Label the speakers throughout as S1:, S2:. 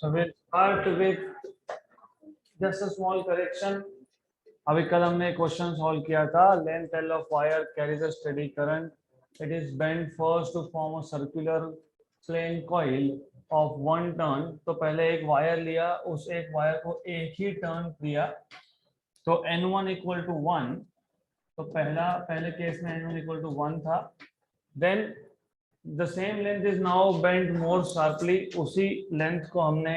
S1: So we'll start with just a small correction. अभी कल हमने क्वेश्चन सॉल्व किया था. Length L of wire carries a steady current. It is bent first to form a circular plain coil of one turn. तो पहले एक wire लिया, उस एक वायर को एक ही टर्न दिया, तो N1 equal to 1. तो पहले केस में N1 equal to 1 था. Then the same length is now bent more sharply. उसी लेंथ को हमने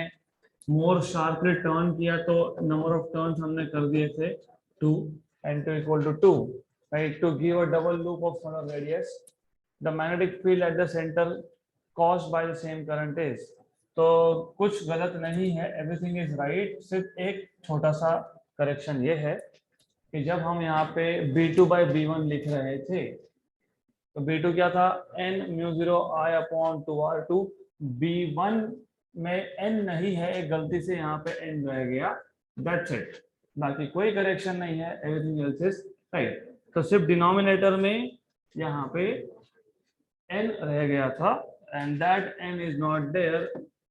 S1: more sharply टर्न किया, तो नंबर ऑफ टर्न्स हमने कर दिए थे 2, N2 equal to 2, right? To give a double loop of solar radius, the magnetic field at the center caused by the same current is. तो कुछ गलत नहीं है, everything is right. सिर्फ एक छोटा सा करेक्शन ये है कि जब हम यहाँ पे B2 by B1 लिख रहे थे, तो B2 क्या था? N μ0 I upon 2R2. B1 में N नहीं है, एक गलती से यहाँ पे N रह गया. That's it. बाकी कोई करेक्शन नहीं है, everything else is right. तो सिर्फ डिनोमिनेटर में यहाँ पे N रह गया था, and that N is not there.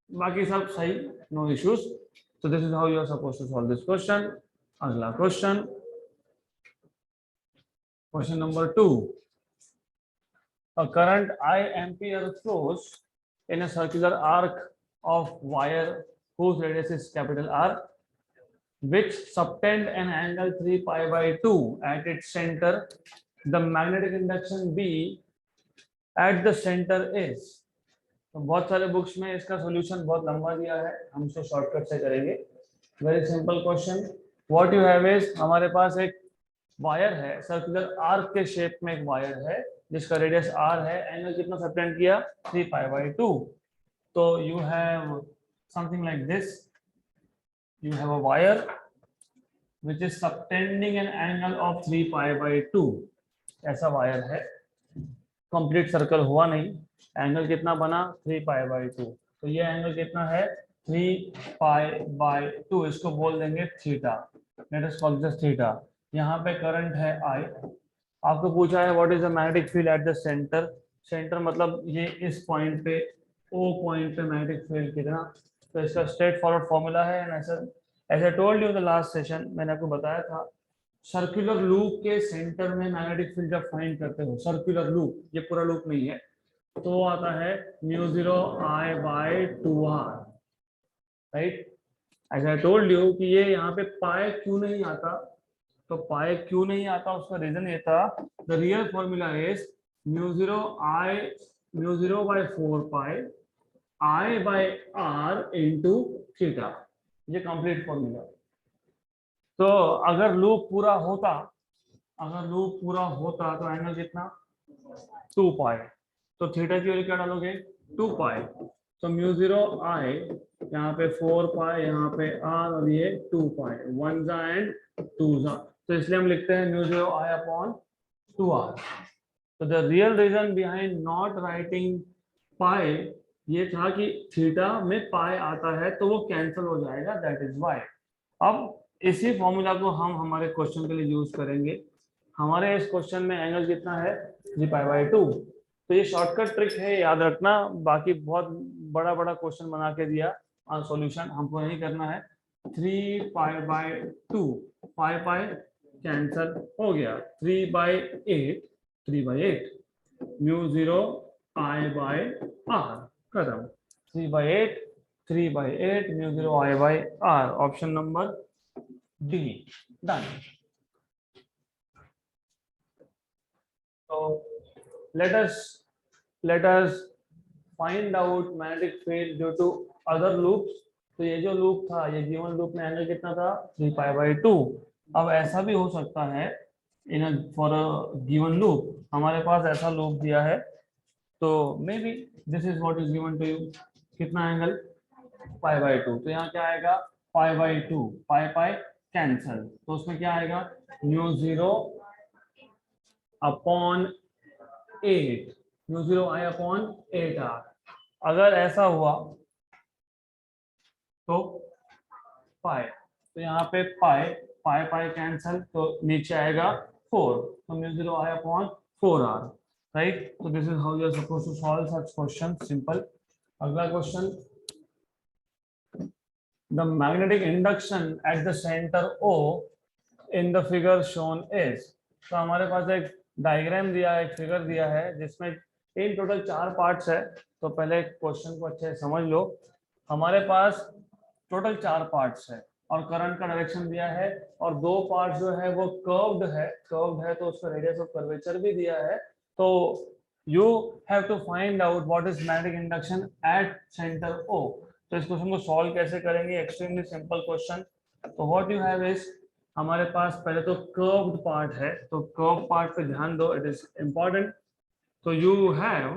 S1: बाकी सब सही, no issues. So this is how you are supposed to solve this question. अगला question, question number 2. A current I ampere flows in a circular arc of wire whose radius is capital R, which subtend an angle 3 pi by 2 at its center. The magnetic induction B at the center is. तो बहुत सारे books में इसका solution बहुत लंबा दिया है, हम इसको शॉर्टकट से करेंगे. Very simple question. What you have is, हमारे पास एक वायर है, सर्कुलर आर्क के शेप में एक वायर है जिसका रेडियस r है. एंगल कितना सबटेंड किया? 3 pi by 2. तो you have something like this. You have a wire which is subtending an angle of 3 pi by 2. ऐसा वायर है, कंप्लीट सर्कल हुआ नहीं. एंगल कितना बना? 3 pi by 2. तो ये एंगल कितना है? 3 pi by 2. इसको बोल देंगे theta. Let us call this theta. यहाँ पे करंट है I. आपको पूछा है what is the magnetic field at the centre. Centre मतलब ये इस पॉइंट पे, O पॉइंट पे मैग्नेटिक फील्ड कितना. तो इसका स्ट्रेट फॉरवर्ड फॉर्मूला है. As I told you in the last session, मैंने आपको बताया था, सर्कुलर लूप के सेंटर में मैग्नेटिक फील्ड जब फाइंड करते हो, सर्कुलर लूप, ये पूरा लूप नहीं है, तो आता है μ0 I by 2R, right. As I told you कि ये यहाँ पे पाई क्यों नहीं आता. तो पाई क्यों नहीं आता, उसका रीजन ये था, the real formula is μ0 by 4 pi I by R into theta. ये कंप्लीट फॉर्मूला. तो अगर लूप पूरा होता तो एंगल कितना? 2 पाई. तो थीटा की वैल्यू क्या डालोगे? 2 पाई. तो μ0 I यहाँ पे 4 पाई, यहाँ पे R, और ये 2 पाई. 1 जा एंड 2 जा. तो इसलिए हम लिखते हैं μ0 I upon 2R. तो the real reason behind not writing pi ये था कि थीटा में पाई आता है तो वो कैंसिल हो जाएगा, दैट इज वाई. अब इसी फॉर्मूला को हम हमारे क्वेश्चन के लिए यूज करेंगे. हमारे इस क्वेश्चन में एंगल कितना है? 3 pi by 2. तो ये शॉर्टकट ट्रिक है, याद रखना. बाकी बहुत बड़ा बड़ा क्वेश्चन बना के दिया सॉल्यूशन हमको नहीं करना है. 3 pi by 2, पाई कैंसिल हो गया. 3 by 8 μ0 I by R खत्म. 3 by 8 μ0 I by R. Option number D. Done. तो let us find out magnetic field due to other loops. तो ये जो लूप था, ये गिवन लूप में एंगल कितना था? 3 pi by 2. अब ऐसा भी हो सकता है फॉर अ गिवन लूप, हमारे पास ऐसा लूप दिया है, तो maybe this is what is given to you. कितना एंगल? Pi by 2. तो यहाँ क्या आएगा? Pi by 2. Pi cancel. तो उसमें क्या आएगा? μ0 अपॉन 8, μ0 I अपॉन 8R. अगर ऐसा हुआ तो पाई, तो यहाँ पे पाई कैंसल, तो नीचे आएगा 4. तो μ0 I upon 4R, right? So this is how you are supposed to solve such question. Simple. अगला question, the magnetic induction at the center O in the figure shown is। तो हमारे पास एक डायग्राम दिया है, एक फिगर दिया है जिसमें इन टोटल 4 पार्ट्स है। तो पहले क्वेश्चन को अच्छे से समझ लो। हमारे पास टोटल 4 पार्ट्स है और करंट का डायरेक्शन दिया है और 2 पार्ट्स जो है वो कर्व्ड है, तो उसका रेडियस ऑफ कर्वेचर भी दिया है। तो you have to find out what is magnetic induction at centre O। तो इस क्वेश्चन को सॉल्व कैसे करेंगे? Extremely simple question. तो व्हाट यू हैव इज, हमारे पास पहले तो कर्व्ड पार्ट है, तो कर्व पार्ट पे ध्यान दो, इट इज इंपॉर्टेंट। तो you have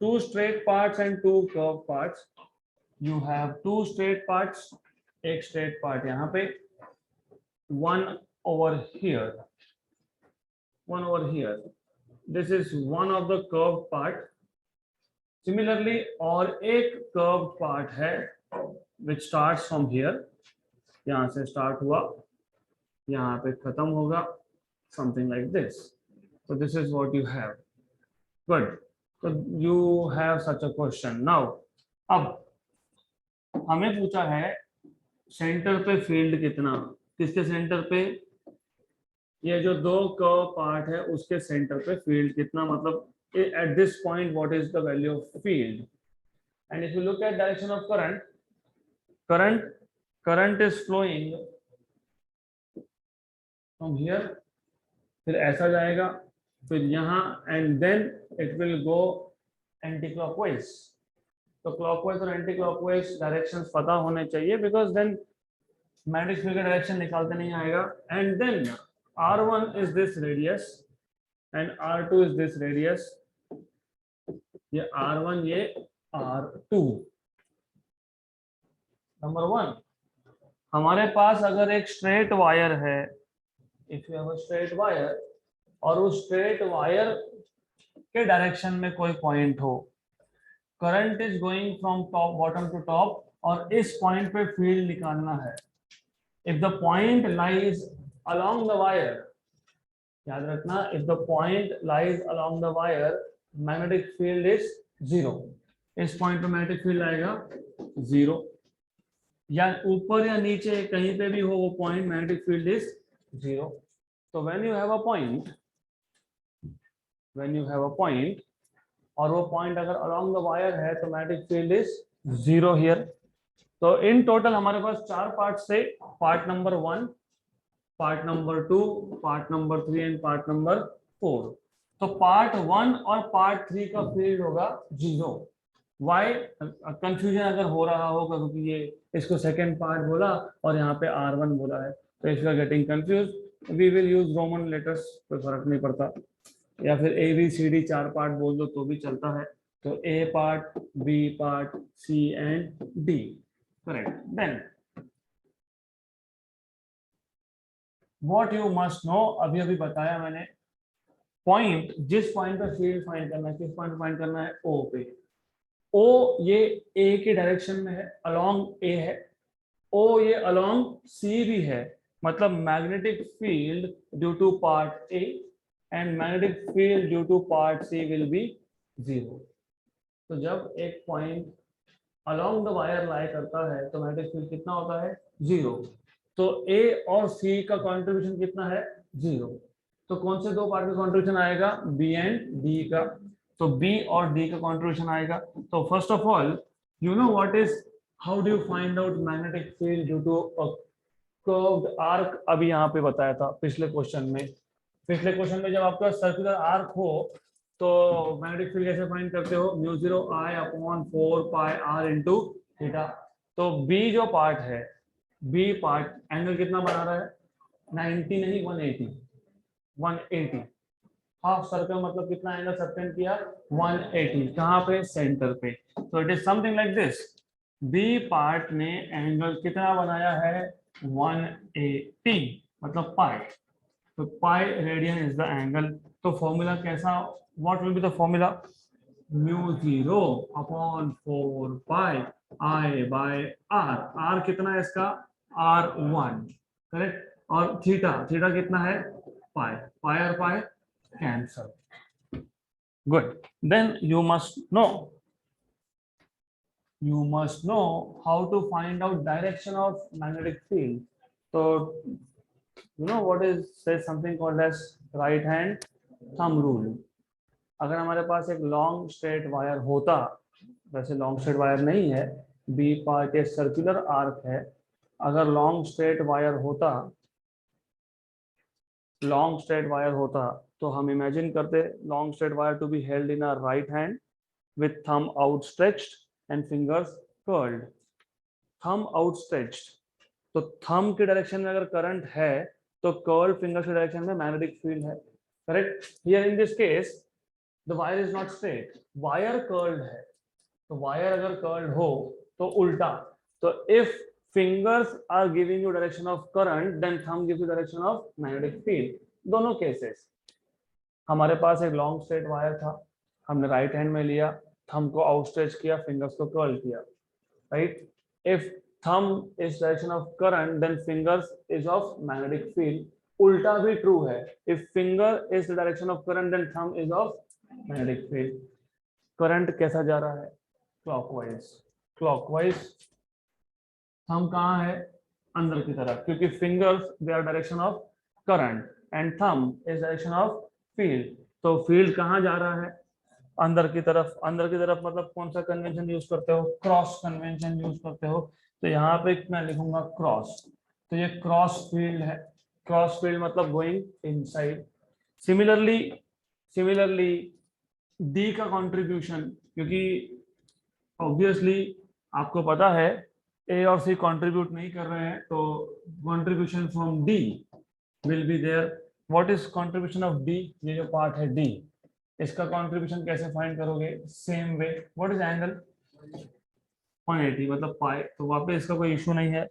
S1: 2 straight parts and 2 curve parts. You have 2 straight parts, एक स्ट्रेट पार्ट यहाँ पे, one over here, one over here. This is one of the curved part. Similarly, और एक curved part है which starts from here, यहाँ से start हुआ, यहाँ पे खत्म होगा, something like this. So this is what you have. Good. So you have such a question. Now, अब हमें पूछा है सेंटर पे फील्ड कितना, किसके सेंटर पे? ये जो 2 कर्व पार्ट है उसके सेंटर पे फील्ड कितना, मतलब at this point what is the value of field? And if you look at direction of current is flowing from here, फिर ऐसा जाएगा, फिर यहाँ, and then it will go anti-clockwise। तो क्लॉकवाइज और एंटी क्लॉकवाइज डायरेक्शंस पता होने चाहिए, बिकॉज देन मैग्नेटिक फील्ड का डायरेक्शन निकालते नहीं आएगा। And then R1 is this radius and R2 is this radius, ये R1 ये R2। नंबर 1, हमारे पास अगर एक स्ट्रेट वायर है, if you have a straight wire, और उस स्ट्रेट वायर के डायरेक्शन में कोई पॉइंट हो, current is going from top bottom to top, और इस पॉइंट पे फील्ड निकालना है। If the point lies along the wire, याद रखना, if the point lies along the wire, magnetic field is 0। इस पॉइंट पे मैग्नेटिक फील्ड आएगा 0, या ऊपर या नीचे कहीं पे भी हो वो पॉइंट, मैग्नेटिक फील्ड इज 0। तो when you have a point और वो पॉइंट अगर along the wire है तो मैग्नेटिक फील्ड इज 0 here। तो इन टोटल हमारे पास 4 पार्ट से, part number 1, part number 2, part number 3 and part number 4। तो पार्ट 1 और पार्ट 3 का फील्ड होगा 0। वाई? कंफ्यूजन अगर हो रहा होगा क्योंकि ये इसको सेकंड पार्ट बोला और यहाँ पे R1 बोला है, तो if you are getting confuse, we will use Roman letters, कोई फर्क नहीं पड़ता, या फिर ABCD 4 पार्ट बोल दो तो भी चलता है। तो A part, B part, C and D, correct. Then What you must know, अभी बताया मैंने, पॉइंट, जिस पॉइंट पे फील्ड फाइंड करना है, किस पॉइंट फाइंड करना है? O पे। O ये A के डायरेक्शन में है, अलोंग A है। O ये अलोंग C भी है, मतलब magnetic field due to part A and magnetic field due to part C will be 0। तो जब एक point along the wire lie करता है तो मैग्नेटिक फील्ड कितना होता है? 0। तो A और C का कंट्रीब्यूशन कितना है? 0। तो कौन से 2 पार्ट का कंट्रीब्यूशन आएगा? B एंड D का। तो B और D का कंट्रीब्यूशन आएगा। तो first of all, you know what is, how do you find out magnetic field due to a curved arc? अभी यहाँ पे बताया था पिछले क्वेश्चन में। पिछले क्वेश्चन में जब आपका सर्कुलर आर्क हो तो मैग्नेटिक फील्ड कैसे फाइंड करते हो? μ0 I upon 4 pi r into theta. तो B जो पार्ट है, B पार्ट एंगल कितना बना रहा है? 90 नहीं, 180। हाफ सर्कल मतलब कितना एंगल सबटेंड किया? 180। कहाँ पे? सेंटर पे। तो it is something like this. B part ने एंगल कितना बनाया है? 180, मतलब पाई। तो pi radian is the angle. तो फॉर्मूला कैसा, what will be the formula? μ0 upon 4 pi I by R। R कितना है इसका? R1, correct. और थीटा, थीटा कितना है? पाई। पाई और pi cancel. Good. Then you must know you must know how to find out direction of magnetic field. So you know what is says something called as right hand thumb rule. अगर हमारे पास एक long straight wire होता, वैसे long straight wire नहीं है, B part एक circular arc है, अगर लॉन्ग स्ट्रेट वायर होता तो हम इमेजिन करते long straight wire to be held in our right hand with thumb outstretched and fingers curled. Thumb outstretched, तो thumb के डायरेक्शन में अगर करंट है तो कर्ल फिंगर के डायरेक्शन में मैग्नेटिक फील्ड है, correct. Here in this case the wire is not straight, wire curled है, तो वायर अगर कर्ल्ड हो तो उल्टा, तो if fingers are giving you direction of current then thumb gives you direction of magnetic field. दोनों cases, हमारे पास एक लॉन्ग स्ट्रेट वायर था, हमने राइट हैंड में लिया, थंब को आउटस्ट्रेच किया, फिंगर्स को कर्ल किया, right. If thumb is direction of current then fingers is of magnetic field. उल्टा भी ट्रू है, if finger is the direction of current then thumb is of magnetic field. Current कैसा जा रहा है? क्लॉकवाइज. थंब कहाँ है? अंदर की तरफ, क्योंकि fingers they are direction of current and thumb is direction of field. तो फील्ड कहाँ जा रहा है? अंदर की तरफ. अंदर की तरफ मतलब कौन सा कन्वेंशन यूज करते हो? क्रॉस कन्वेंशन यूज करते हो. तो यहाँ पे मैं लिखूंगा क्रॉस, तो ये क्रॉस फील्ड है. क्रॉस फील्ड मतलब गोइंग इनसाइड. सिमिलरली डी का कंट्रीब्यूशन, क्योंकि ऑब्वियसली आपको पता है ए और सी कंट्रीब्यूट नहीं कर रहे हैं, तो contribution from D will be there. What is contribution of D? ये जो पार्ट है डी, इसका कंट्रीब्यूशन कैसे फाइंड करोगे? Same way. What is angle? 180 मतलब पाई. तो वहां पे इसका कोई इशू नहीं है,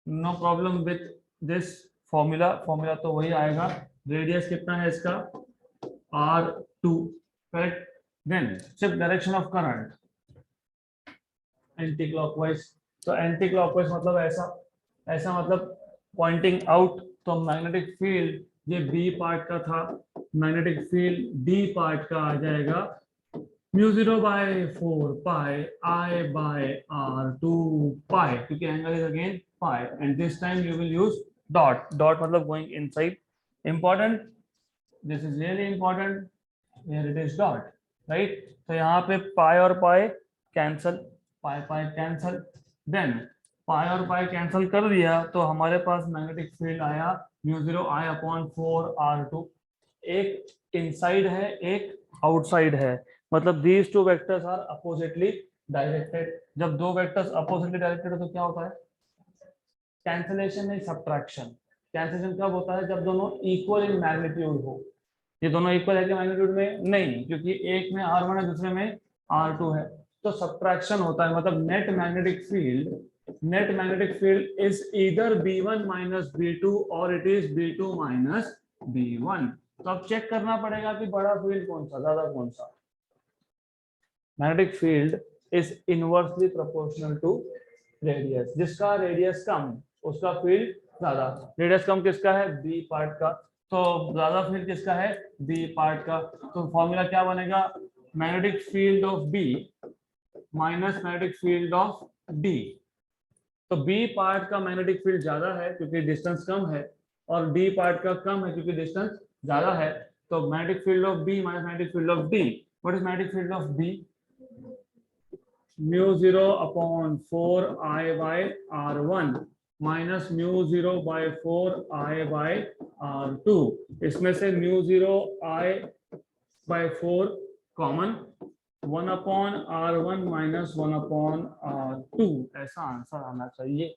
S1: no problem with this formula तो वही आएगा. रेडियस कितना है इसका? R2, correct. Then shift direction of current anticlockwise. तो एंटी क्लॉकवाइज मतलब ऐसा मतलब पॉइंटिंग आउट. तो मैग्नेटिक फील्ड ये बी पार्ट का था, मैग्नेटिक फील्ड डी पार्ट का आ जाएगा μ0/4 पाई I/R2 पाई, क्योंकि angle is again pi. And this time you will use dot. Dot मतलब going inside. Important, this is really important. Here it is dot, right. तो यहाँ पे pi और pi cancel, pi cancel. Then pi और pi cancel कर दिया तो हमारे पास मैग्नेटिक फील्ड आया μ0I/4R2. एक इनसाइड है, एक आउटसाइड है, मतलब these two vectors are oppositely directed. जब दो वेक्टर्स अपोजिटली डायरेक्टेड हो तो क्या होता है? कैंसलेशन नहीं, सब्ट्रैक्शन. कैंसलेशन कब होता है? जब दोनों इक्वल इन मैग्नीट्यूड हो. ये दोनों इक्वल है कि मैग्नीट्यूड में? नहीं, क्योंकि एक में R1 है, दूसरे में R2 है, तो सब्ट्रैक्शन होता है. मतलब net magnetic field is either B1 minus B2 और it is B2 minus B1. तो अब चेक करना पड़ेगा कि बड़ा फील्ड कौन सा, ज्यादा कौन सा. Magnetic field is inversely proportional to radius. जिसका रेडियस कम उसका फील्ड ज्यादा. रेडियस कम किसका है? बी पार्ट का. तो ज्यादा फील्ड किसका है? बी पार्ट का. तो फॉर्मूला क्या बनेगा? Magnetic field of B minus magnetic field of D. तो बी पार्ट का मैग्नेटिक फील्ड ज्यादा है क्योंकि डिस्टेंस कम है, और डी पार्ट का कम है क्योंकि डिस्टेंस ज्यादा है. तो magnetic field of B minus magnetic field of D. What is magnetic field of B? μ0/4I/R1 minus μ0/4I/R2. इसमें से μ0I/4 common, 1/R1 minus 1/R2. ऐसा आंसर आना चाहिए.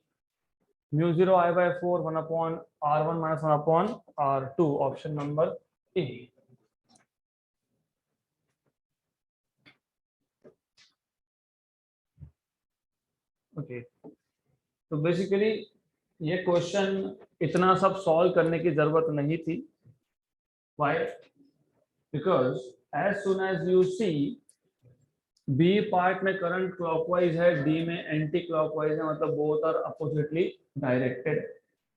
S1: μ0I/4 1/R1 minus 1/R2. Option number A. Okay, तो basically ये question इतना सब solve करने की जरूरत नहीं थी. Why? Because as soon as you see B part में करंट क्लॉकवाइज है, डी में एंटी क्लॉकवाइज है, मतलब बोथ आर अपोजिटली डायरेक्टेड.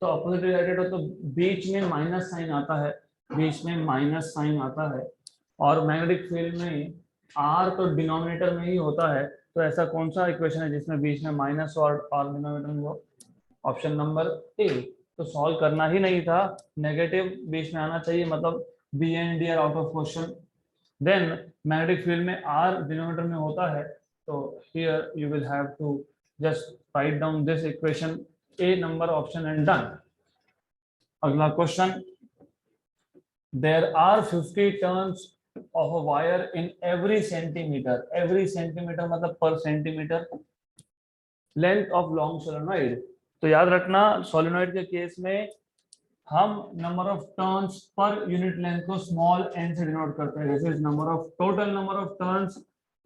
S1: तो अपोजिटली डायरेक्टेड हो तो बीच में माइनस साइन आता है, और मैग्नेटिक फील्ड में आर तो डिनोमिनेटर में ही होता है, तो ऐसा कौन सा इक्वेशन है जिसमें बीच में माइनस और डिनोमिनेटर में हो? ऑप्शन नंबर ए। तो सॉल्व करना ही नहीं था, नेगेटिव बीच में आना चाहिए, मतलब B and D R out of question. Then magnetic field में आर डिनोमिनेटर में होता है, तो here you will have to just write down this equation A number option and done. अगला question, there are 50 turns of a wire in every centimeter, every centimeter मतलब per centimeter length of long solenoid। तो याद रखना solenoid के case में हम number of turns per unit length को small N से डिनोट करते हैं। This is number of total number of turns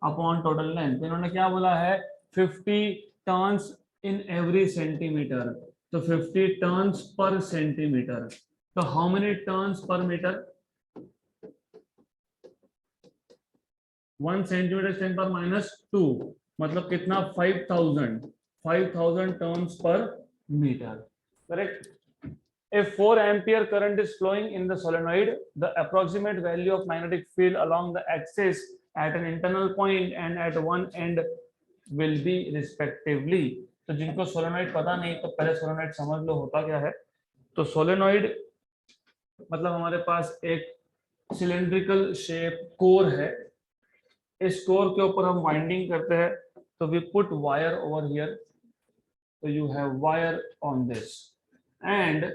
S1: upon total length. इन्होंने क्या बोला है? 50 टर्न्स इन एवरी सेंटीमीटर, तो 50 टर्न्स पर सेंटीमीटर। तो how many turns per metre? 1 centimetre 10 पर -2, मतलब कितना? 5000 turns per metre, correct. If 4 ampere current is flowing in the solenoid, the approximate value of magnetic field along the axis at an internal point and at one end will be respectively। तो जिनको solenoid पता नहीं तो पहले solenoid समझ लो होता क्या है। तो सोलेनॉइड मतलब हमारे पास एक सिलेंड्रिकल शेप कोर है, इस कोर के ऊपर हम वाइंडिंग करते हैं, तो we put wire over here, तो you have wire on this, and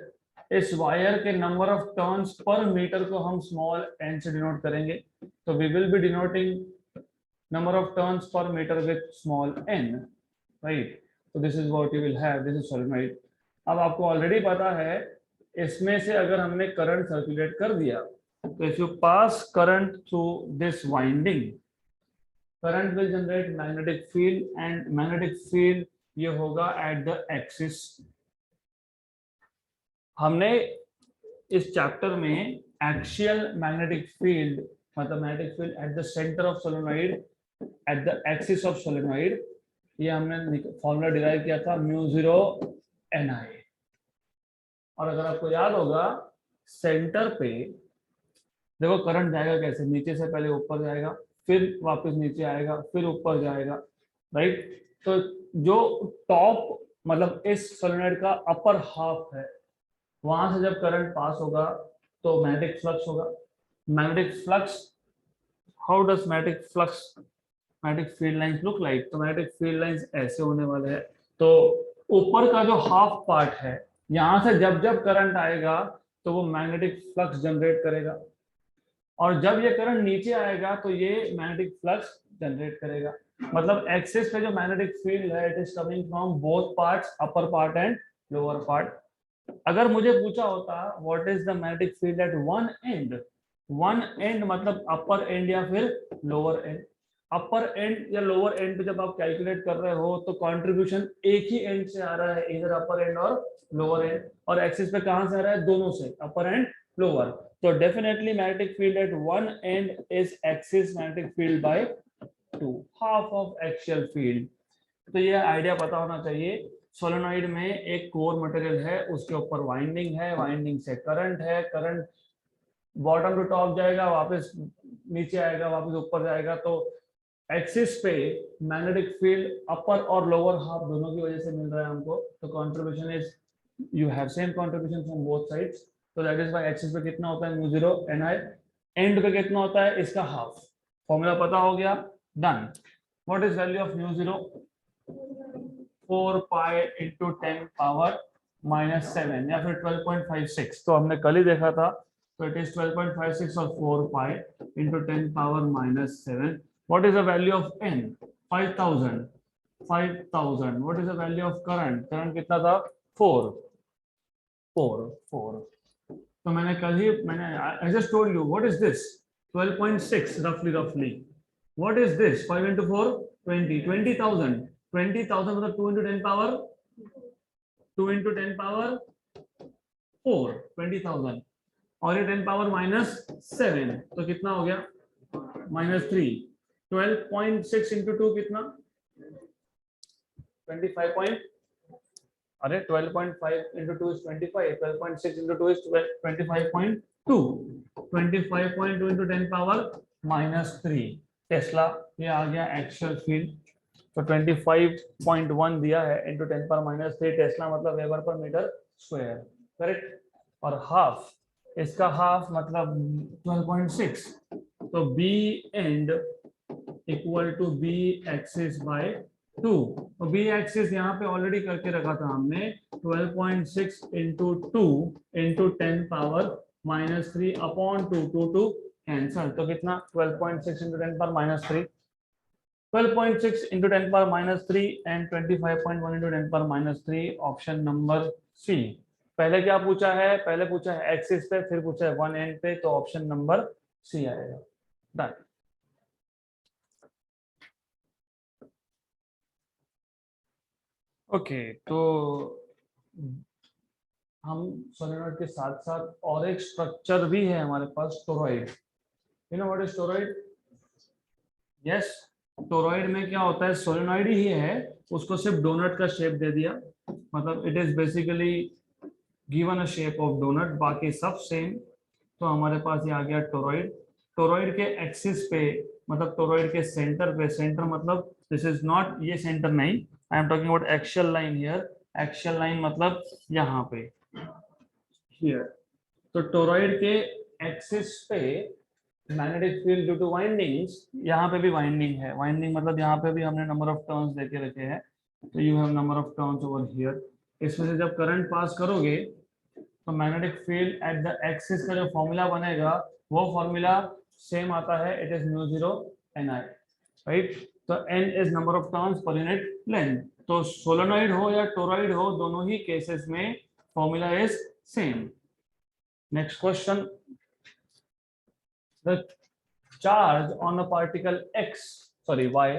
S1: इस वायर के number of turns per metre को हम स्मॉल एन से डिनोट करेंगे, तो we will be denoting number of turns per metre with small N, right. तो this is what you will have, this is solenoid. अब आपको already पता है इसमें से अगर हमने करंट सर्कुलेट कर दिया, तो if you pass current through this winding, current will generate magnetic field, and magnetic field ये होगा एट द एक्सिस। हमने इस चैप्टर में एक्सियल मैग्नेटिक फील्ड मतलब magnetic field at the centre of solenoid at the axis of solenoid, ये हमने formula derive किया था म्यू0 Ni। और अगर आपको याद होगा सेंटर पे देखो करंट जाएगा कैसे, नीचे से पहले ऊपर जाएगा, फिर वापस नीचे आएगा, फिर ऊपर जाएगा, राइट। तो जो टॉप मतलब इस सोलेनॉइड का अपर हाफ है, वहां से जब करंट पास होगा तो मैग्नेटिक फ्लक्स होगा। Magnetic flux, how does magnetic flux, magnetic field lines look like? तो मैग्नेटिक फील्ड लाइंस ऐसे होने वाले हैं। तो ऊपर का जो हाफ पार्ट है, यहां से जब जब करंट आएगा तो वो मैग्नेटिक फ्लक्स जनरेट करेगा, और जब ये करंट नीचे आएगा तो ये मैग्नेटिक फ्लक्स जनरेट करेगा। मतलब एक्सिस पे जो मैग्नेटिक फील्ड है, it is coming from both parts, upper part and lower part. अगर मुझे पूछा होता what is the magnetic field at one and, one and मतलब अपर एंड या फिर लोअर एंड। अपर एंड या लोअर एंड पे जब आप कैलकुलेट कर रहे हो तो कंट्रीब्यूशन एक ही एंड से आ रहा है, इधर अपर एंड और लोअर एंड, और एक्सिस पे कहां से आ रहा है? दोनों से, अपर एंड लोअर। तो definitely magnetic field at one end is axis magnetic field by 2, half of axial field. तो ये आइडिया पता होना चाहिए। सोलेनॉइड में एक कोर मटेरियल है, उसके ऊपर वाइंडिंग है, वाइंडिंग से करंट है, करंट बॉटम टू टॉप जाएगा, वापस नीचे आएगा, वापस ऊपर जाएगा। तो एक्सिस पे मैग्नेटिक फील्ड अपर और लोअर हाफ दोनों की वजह से मिल रहा है हमको। तो contribution is, you have same contribution from both sides, तो दैट इज व्हाई एक्सिस पे कितना होता है? म्यू0 Ni, एंड पे कितना होता है? इसका हाफ। फॉर्मूला पता हो गया, done. What is value of म्यू0? 4 पाई इंटू 10 पावर -7 या फिर 12.56। तो हमने कल ही देखा था, तो इट इज 12.56 और 4 पाई into 10 power -7। What is the value of n? 5000। 5000। What is the value of current? Current कितना था? 4। तो मैंने कल ही I just told you what is this? 12.6 roughly। What is this? 5 into 4 20। 20,000 मतलब 2 into 10 power 4 20,000, और ये 10 पावर -7, तो कितना हो गया? -3। 12.6 into 2 कितना? 25 point, अरे 12.5 into 2 is 25, 12.6 into 2 is 25.2, 25.2 into 10 power -3 tesla. ये आ गया एक्सियल फील्ड। तो 25.1 दिया है इंटू 10⁻³ टेस्ला मतलब weber per metre square, correct. और हाफ, इसका हाफ मतलब 12.6, तो B end equal to B axis by 2। तो बी एक्सिस यहाँ पे ऑलरेडी करके रखा था हमने, 12.6 इंटू 2 इंटू 10⁻³ अपॉन 2, 2 कैंसल, तो कितना 12.6 into 10⁻³, 12.6 into 10⁻³ and 25.1 into 10⁻³ option number C. पहले क्या पूछा है, पहले पूछा है एक्सिस पे, फिर पूछा है वन एंड पे, तो ऑप्शन नंबर सी आएगा। डन। ओके, तो हम सोलेनॉइड के साथ साथ और एक स्ट्रक्चर भी है हमारे पास, toroid. You know what is toroid? Yes, toroid में क्या होता है, सोलेनॉइड ही है, उसको सिर्फ डोनट का शेप दे दिया, मतलब it is basically given a shape of doughnut, बाकी सब सेम। तो हमारे पास ये आ गया टोरॉइड। टोरॉइड के एक्सिस पे, मतलब टोरॉइड के सेंटर पे, सेंटर मतलब दिस इज नॉट, ये सेंटर नहीं, I am talking about axial line here. Axial line मतलब यहाँ पे, हियर। तो टोरॉइड के एक्सिस पे magnetic field due to windings, यहाँ पे भी वाइंडिंग है, वाइंडिंग मतलब यहाँ पे भी हमने नंबर ऑफ टर्न्स देके रखे हैं, तो you have number of turns over here. इसमें से जब करंट पास करोगे तो magnetic field at the axis का जो फॉर्मूला बनेगा वो फॉर्मूला सेम आता है, इट इज μ0 Ni, राइट। तो n is number of turns per unit length. तो सोलेनॉइड हो या टोरॉइड हो, दोनों ही केसेस में formula is same. Next question, the charge on a particle x, sorry y,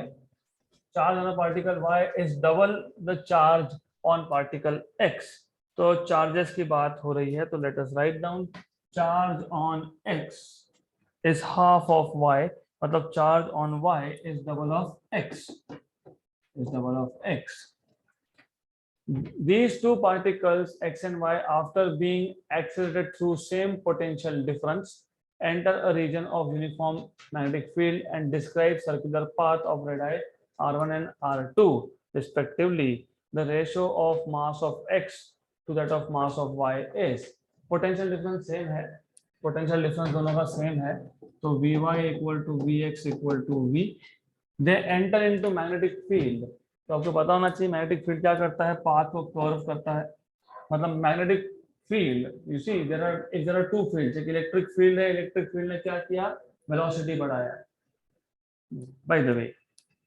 S1: charge on a particle y is double the charge on particle x। तो charges की बात हो रही है, तो let us write down, charge on x is half of y, मतलब charge on y is double of x, is double of x। These two particles x and y, after being accelerated through same potential difference, enter a region of uniform magnetic field and describe circular path of radii r1 and r2 respectively। The ratio of mass of x to that of mass of y is, potential difference same है, potential difference दोनों का same है, तो vy equal to vx equal to v। They enter into magnetic field, तो आपको पता होना चाहिए मैग्नेटिक फील्ड क्या करता है, पाथ को कर्व करता है। मतलब magnetic field, you see there are two fields, एक इलेक्ट्रिक फील्ड है, इलेक्ट्रिक फील्ड ने क्या किया, वेलोसिटी बढ़ाया। बाय द वे,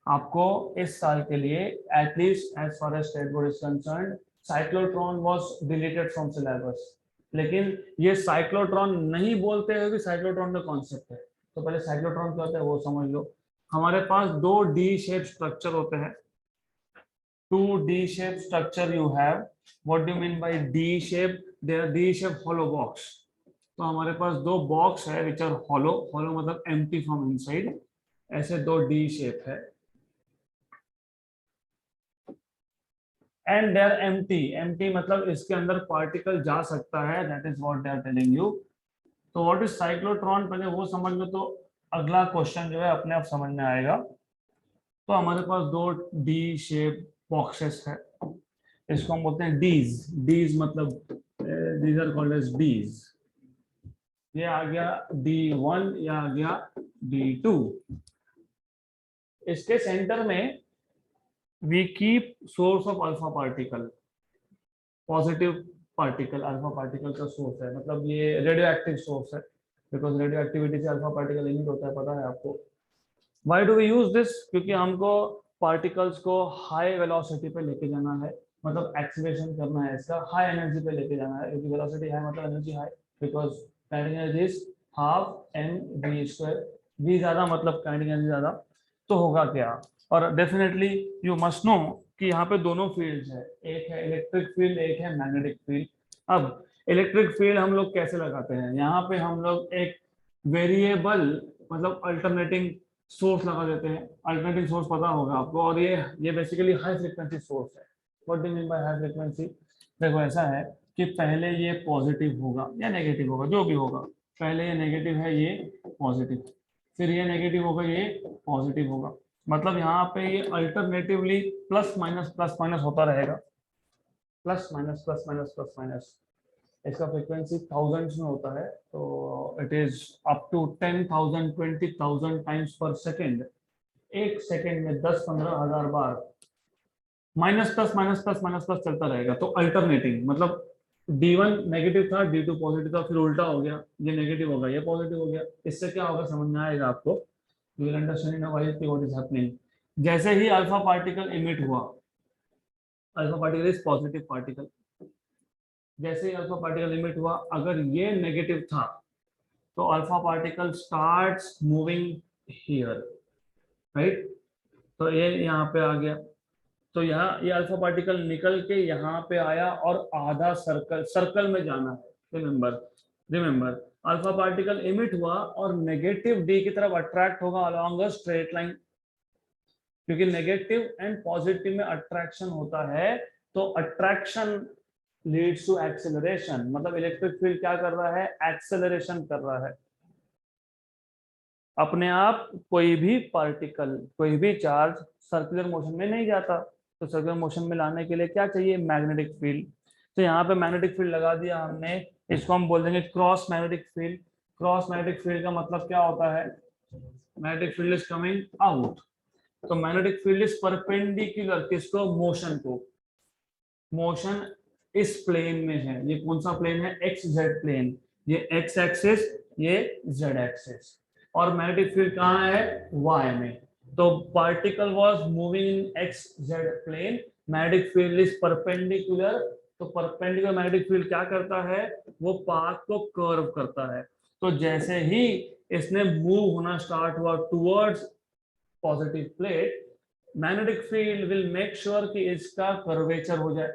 S1: आपको इस साल के लिए at least as far as state board is concerned, cyclotron was deleted from syllabus. लेकिन ये साइक्लोट्रॉन नहीं बोलते हैं कि साइक्लोट्रॉन का कॉन्सेप्ट है, तो पहले साइक्लोट्रॉन क्या होता है वो समझ लो। हमारे पास दो डी शेप स्ट्रक्चर होते हैं, two D-shaped structure you have। What do you mean by D-shape? They are D-shaped hollow box। तो हमारे पास दो बॉक्स है which are hollow, hollow मतलब empty from inside, ऐसे दो D shape है and they are empty। empty मतलब इसके अंदर पार्टिकल जा सकता है, that is what they are telling you। तो what is cyclotron, पहले वो समझ लो, तो अगला क्वेश्चन जो है अपने आप समझ में आएगा। तो हमारे पास दो D shape बॉक्सेस है, इसको हम बोलते हैं डीज। डीज मतलब दीज आर कॉल्ड एज डीज। ये आ गया D1, ये आ गया D2। इसके सेंटर में we keep source of alpha particle, positive particle, alpha particle का सोर्स है, मतलब ये रेडियो एक्टिव सोर्स है, बिकॉज रेडियो एक्टिविटी से अल्फा पार्टिकल इमिट होता है, पता है आपको। Why do we use this? क्योंकि हमको पार्टिकल्स को हाई वेलोसिटी पे लेके जाना है, मतलब एक्सीलरेशन करना है, इसका हाई एनर्जी पे लेके जाना है, क्योंकि वेलोसिटी हाई मतलब energy high, because kinetic energy is half mv²। v ज्यादा मतलब काइनेटिक एनर्जी ज्यादा, तो होगा क्या? और डेफिनेटली यू मस्ट नो कि यहाँ पे दोनों फील्ड्स है, एक है इलेक्ट्रिक फील्ड, एक है मैग्नेटिक फील्ड। अब इलेक्ट्रिक फील्ड हम लोग कैसे लगाते हैं, यहाँ पे हम लोग एक वेरिएबल मतलब अल्टरनेटिंग सोर्स लगा देते हैं। अल्टरनेटिंग सोर्स पता होगा आपको, और ये बेसिकली हाई फ्रीक्वेंसी सोर्स है। What do mean by high frequency? देखो ऐसा है कि पहले ये पॉजिटिव होगा या नेगेटिव होगा, जो भी होगा, पहले ये नेगेटिव है, ये पॉजिटिव, फिर ये नेगेटिव होगा, ये पॉजिटिव होगा। मतलब यहाँ पे ये अल्टरनेटिवली प्लस माइनस होता रहेगा, plus minus plus minus plus minus. इसका फ्रीक्वेंसी थाउजेंड्स में होता है, तो it is up to 10,000 20,000 times per second. एक सेकेंड में 10-15 हजार बार minus plus minus plus minus plus चलता रहेगा। तो अल्टरनेटिंग मतलब D1 नेगेटिव था, D2 पॉजिटिव था, फिर उल्टा हो गया, ये नेगेटिव होगा ये पॉजिटिव हो गया। इससे क्या होगा समझ में आएगा आपको, you will understand what is happening. जैसे ही अल्फा पार्टिकल इमिट हुआ, alpha particle is positive particle, जैसे ही अल्फा पार्टिकल इमिट हुआ, अगर ये नेगेटिव था तो alpha particle starts moving here, right. तो ये यहाँ पे आ गया, तो यहाँ ये अल्फा पार्टिकल निकल के यहाँ पे आया और आधा सर्कल सर्कल में जाना है। Remember remember alpha particle emit हुआ और नेगेटिव डी की तरफ अट्रैक्ट होगा अलोंग अ स्ट्रेट लाइन, क्योंकि नेगेटिव एंड पॉजिटिव में अट्रैक्शन होता है। तो अट्रैक्शन लीड्स टू एक्सेलरेशन, मतलब इलेक्ट्रिक फील्ड क्या कर रहा है, एक्सेलरेशन कर रहा है। अपने आप कोई भी पार्टिकल, कोई भी चार्ज सर्कुलर मोशन में नहीं जाता, तो सर्कुलर मोशन में लाने के लिए क्या चाहिए, मैग्नेटिक फील्ड। तो यहाँ पे मैग्नेटिक फील्ड लगा दिया हमने, इसको हम बोल देंगे cross magnetic field. Cross magnetic field का मतलब क्या होता है, magnetic field is coming out. तो मैग्नेटिक फील्ड इज परपेंडिकुलर किसको, मोशन को। मोशन इस प्लेन में है, ये कौन सा प्लेन है, एक्स जेड प्लेन, ये एक्स एक्सिस ये जेड एक्सिस, और मैग्नेटिक फील्ड कहाँ है, वाई में। तो particle was moving in X Z plane, magnetic field is perpendicular. तो परपेंडिकुलर मैग्नेटिक फील्ड क्या करता है, वो पाथ को कर्व करता है। तो जैसे ही इसने मूव होना स्टार्ट हुआ towards positive plate, magnetic field will make sure कि इसका कर्वेचर हो जाए।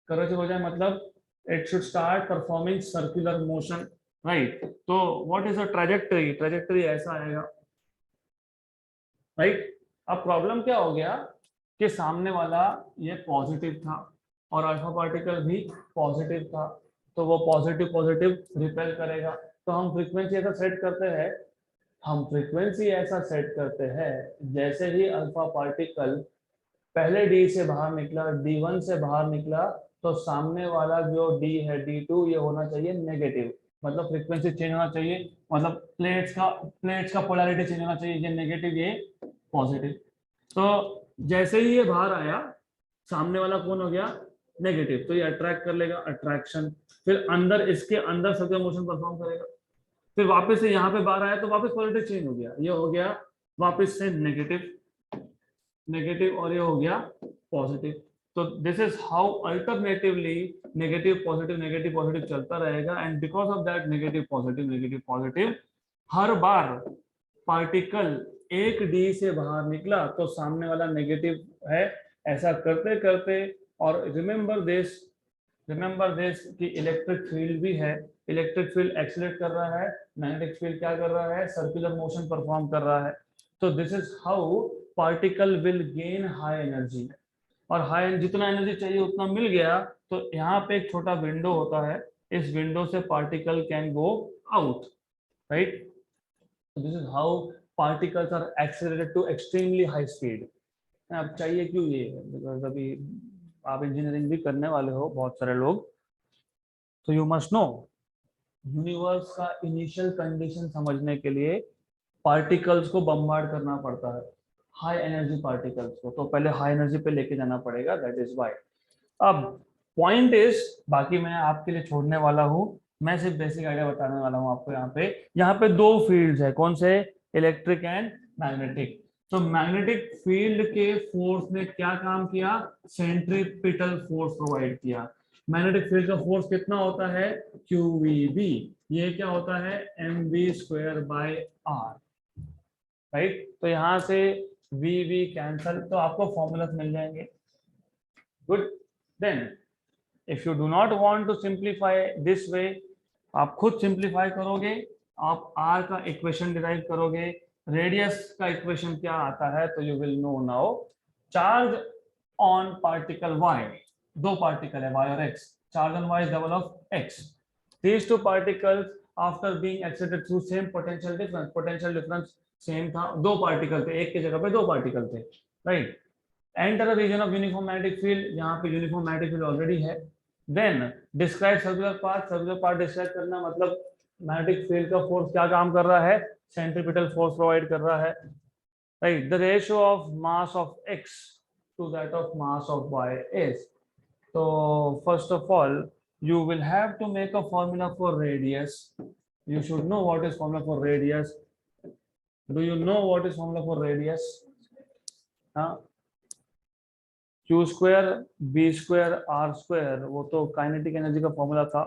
S1: कर्वेचर हो जाए मतलब it should start performing circular motion, right. तो what is a trajectory, trajectory ऐसा आएगा, राइट। अब प्रॉब्लम क्या हो गया कि सामने वाला ये पॉजिटिव था और अल्फा पार्टिकल भी पॉजिटिव था, तो वो पॉजिटिव पॉजिटिव रिपेल करेगा। तो हम फ्रीक्वेंसी ऐसा सेट करते हैं, जैसे ही अल्फा पार्टिकल पहले डी से बाहर निकला, D1 से बाहर निकला, तो सामने वाला जो डी है D2 ये होना चाहिए नेगेटिव, मतलब फ्रीक्वेंसी चेंज होना चाहिए, मतलब प्लेट्स का पोलैरिटी चेंज होना चाहिए, ये नेगेटिव ये पॉजिटिव। तो जैसे ही ये बाहर आया, सामने वाला कौन हो गया, नेगेटिव, तो ये अट्रैक्ट कर लेगा, अट्रैक्शन। फिर अंदर इसके अंदर सर्कुलर मोशन परफॉर्म करेगा, फिर वापस से यहाँ पे बाहर आया तो वापस पोलैरिटी चेंज हो गया, ये हो गया वापस से नेगेटिव नेगेटिव और ये हो गया पॉजिटिव। तो this is how alternatively negative positive चलता रहेगा। And because of that negative positive her bar particle एक डी से बाहर निकला तो सामने वाला नेगेटिव है, ऐसा करते करते। और रिमेंबर दिस कि इलेक्ट्रिक फील्ड भी है, इलेक्ट्रिक फील्ड एक्सीलरेट कर रहा है, मैग्नेटिक फील्ड क्या कर रहा है, सर्कुलर मोशन परफॉर्म कर रहा है। तो this is how particle will gain high energy, और हाई जितना एनर्जी चाहिए उतना मिल गया, तो यहाँ पे एक छोटा विंडो होता है, इस विंडो से particle can go out, right. This is how particles are accelerated to extremely high speed. अब चाहिए क्यों ये, बिकॉज अभी आप इंजीनियरिंग भी करने वाले हो बहुत सारे लोग, तो यू मस्ट नो यूनिवर्स का इनिशियल कंडीशन समझने के लिए पार्टिकल्स को बम्बार्ड करना पड़ता है, हाई एनर्जी पार्टिकल्स को, तो पहले हाई एनर्जी पे लेके जाना पड़ेगा, दैट इज वाई। अब पॉइंट इज, बाकी मैं आपके लिए छोड़ने वाला हूँ, मैं सिर्फ बेसिक आइडिया बताने वाला हूँ आपको। यहाँ पे दो फील्ड्स है, कौन से, इलेक्ट्रिक एंड मैग्नेटिक। तो मैग्नेटिक फील्ड के फोर्स ने क्या काम किया, सेंट्रीपिटल फोर्स प्रोवाइड किया। मैग्नेटिक फील्ड का फोर्स कितना होता है, QVB, ये क्या होता है, mv²/r, राइट। तो यहाँ से V कैंसल, तो आपको फॉर्मूला मिल जाएंगे। Good, then if you do not want to simplify this way, आप खुद सिंप्लीफाई करोगे, आप r का इक्वेशन डिराइव करोगे, रेडियस का इक्वेशन क्या आता है, तो you will know now. Charge on particle y, दो पार्टिकल है y और x, charge on y is double of x. These two particles after being excited through same potential difference same था, दो पार्टिकल थे, एक की जगह पे दो पार्टिकल थे, right. Enter a region of uniform magnetic field, यहाँ पे यूनिफॉर्म मैग्नेटिक फील्ड ऑलरेडी है। Then describe circular path, circular path describe करना मतलब मैग्नेटिक फील्ड का फोर्स क्या काम कर रहा है, सेंट्रीपिटल फोर्स प्रोवाइड कर रहा है, right. The ratio of mass of x to that of mass of y इज, तो first of all you will have to make a formula for radius. You should know what is formula for radius. Do you know what is formula for radius? Q square b square r square, वो तो kinetic energy का formula था।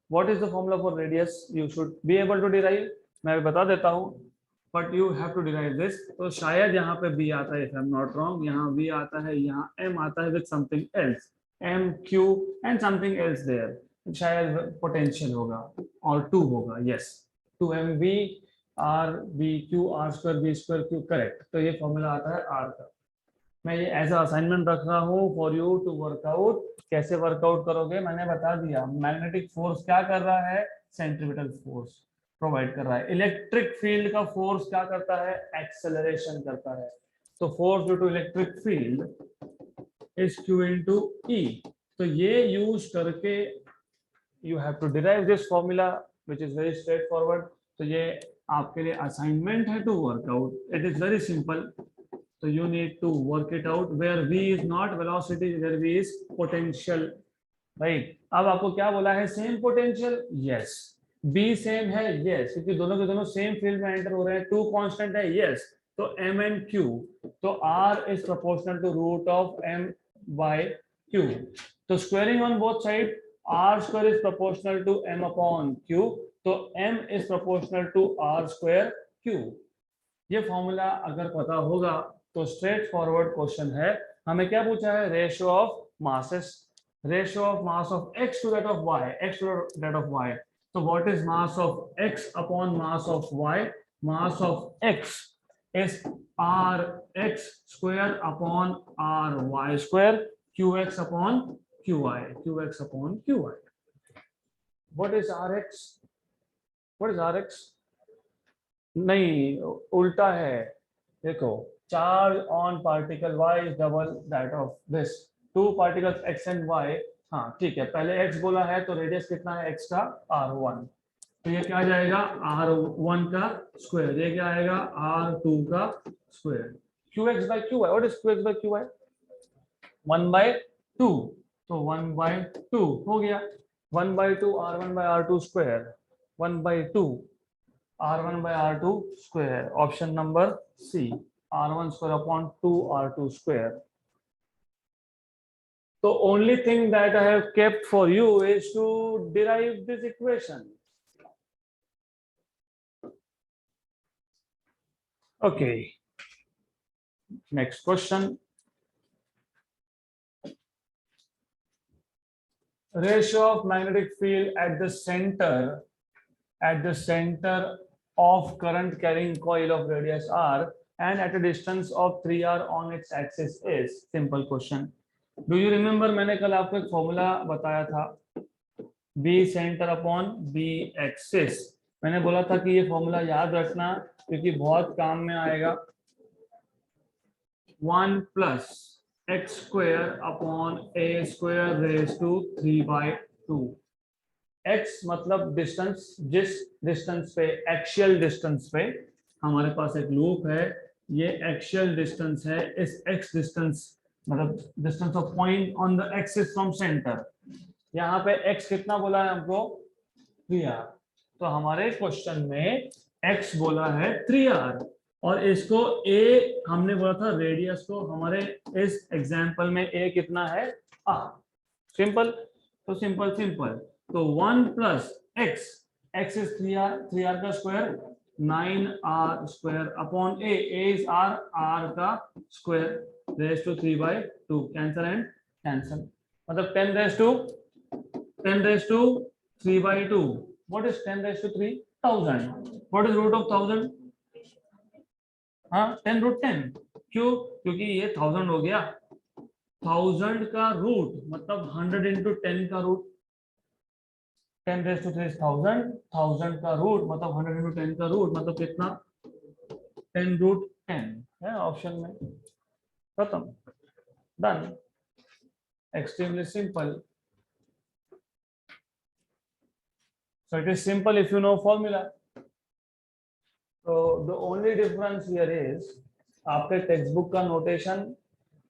S1: What is the formula for radius? You should be able to derive. मैं बता देता हूँ, but you have to derive this. तो शायद यहाँ पे b आता है, if I'm not wrong, यहाँ v आता है, यहाँ m आता है with something else, m q and something else there. शायद पोटेंशियल होगा और 2 होगा, yes, 2mv r b q r square b square q, correct. तो ये फॉर्मूला आता है r का। मैं ये एज असाइनमेंट रख रहा हूँ फॉर यू टू वर्कआउट। कैसे वर्कआउट करोगे मैंने बता दिया। मैग्नेटिक फोर्स क्या कर रहा है, सेंट्रीपिटल फोर्स प्रोवाइड कर रहा है। इलेक्ट्रिक फील्ड का फोर्स क्या करता है, एक्सेलरेशन करता है। तो force due to electric field is Q into E। तो ये यूज करके you have to derive this formula which is very straightforward. तो ये आपके लिए असाइनमेंट है to work out, it is very simple. So you need to work it out where v is not velocity, where v is potential, right? अब आपको क्या बोला है, same potential, yes, b same है, yes, क्योंकि दोनों के दोनों सेम फील्ड में एंटर हो रहे हैं। 2 कांस्टेंट है, yes, तो m and q, तो r is proportional to root of m by q। तो squaring on both side, r square is proportional to m upon q, तो m is proportional to r square q। ये formula अगर पता होगा तो straight forward question है। हमें क्या पूछा है, ratio of masses, ratio of mass of x to that of y, x to that of y। तो what is mass of x upon mass of y, mass of x is rx square upon ry square, qx upon qy, qx upon qy। What is rx, what is rx, नहीं उल्टा है, देखो, charge on particle y is double that of this, 2 particles x and y। हाँ ठीक है, पहले x बोला है तो रेडियस कितना है x का, r1, तो ये क्या आ जाएगा, r1 का स्क्वायर, ये क्या आएगा, r2 का square. qx by qy, what is qx by qy, 1/2, तो 1/2 हो गया, 1/2 r1 by r2 square, 1/2 r1 by r2 square, option number C, r1 square upon 2 r2 square। So only thing that I have kept for you is to derive this equation। Okay, next question, ratio of magnetic field at the center of current carrying coil of radius r and at a distance of 3r on its axis is, simple question। Do you remember, मैंने कल आपको एक formula बताया था, b centre upon b axis. मैंने बोला था कि ये फॉर्मूला याद रखना क्योंकि बहुत काम में आएगा। 1 plus x square upon a square raised to 3/2। x मतलब डिस्टेंस, जिस डिस्टेंस पे, एक्सियल डिस्टेंस पे हमारे पास एक लूप है, ये एक्सियल डिस्टेंस है, इस x डिस्टेंस मतलब distance of point on the axis from centre. यहाँ पे x कितना बोला है हमको, 3r। तो हमारे क्वेश्चन में x बोला है 3r और इसको a हमने बोला था रेडियस को, हमारे इस एग्जांपल में a कितना है, r। सिंपल, तो सिंपल सिंपल, तो 1 plus x, x is 3r, 3r का square 9r square upon a is r, r का square raise to 3/2, cancel and cancel, मतलब 10 raised to 3/2। What is 10 raised to 3, 1000। What is root of 1000, हाँ 10√10। क्यों, क्योंकि ये 1000 हो गया, 1000 का रूट मतलब 100 into 10 का रूट, 10 raised to 3 is 1000, 1000 का रूट मतलब 100 into 10 का रूट मतलब कितना, 10√10 है ऑप्शन में, खत्म, done, extremely simple. So it is simple if you know formula. So the only difference here is आपके टेक्स्ट बुक का नोटेशन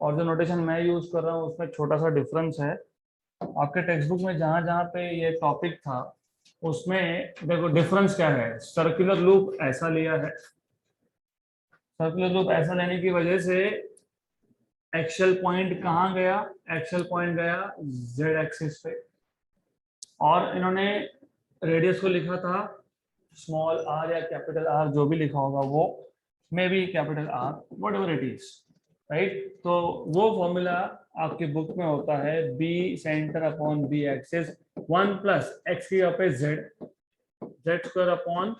S1: और जो नोटेशन मैं यूज कर रहा हूँ उसमें छोटा सा डिफरेंस है। आपके टेक्स्ट बुक में जहां जहां पे ये टॉपिक था उसमें देखो डिफरेंस क्या है, सर्कुलर लूप ऐसा लिया है, सर्कुलर लूप ऐसा लेने की वजह से एक्चुअल पॉइंट कहाँ गया, एक्चुअल पॉइंट गया जेड एक्सिस पे, और इन्होंने रेडियस को लिखा था स्मॉल आर या कैपिटल आर, जो भी लिखा होगा वो, maybe capital R, whatever it is, right. तो वो फॉर्मूला आपके बुक में होता है B centre upon B axis 1 plus X की पे Z, Z square upon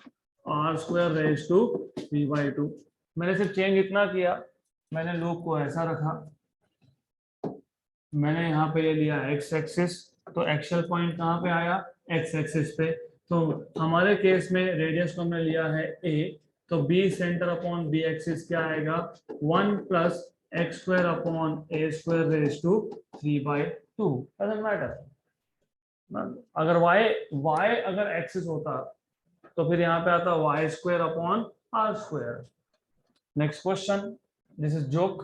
S1: R square raise to 3/2। मैंने सिर्फ चेंज इतना किया, मैंने लूप को ऐसा रखा, मैंने यहाँ पे ले लिया एक्स एक्सिस, तो एक्चुअल पॉइंट कहाँ पे आया, एक्स एक्सिस पे। तो हमारे केस में रेडियस को हमने लिया है ए, तो B centre upon B axis क्या आएगा, 1 plus X square upon A square raise to 3/2, doesn't matter. अगर y अगर एक्सिस होता तो फिर यहाँ पे आता Y square upon R square. Next question, this is joke,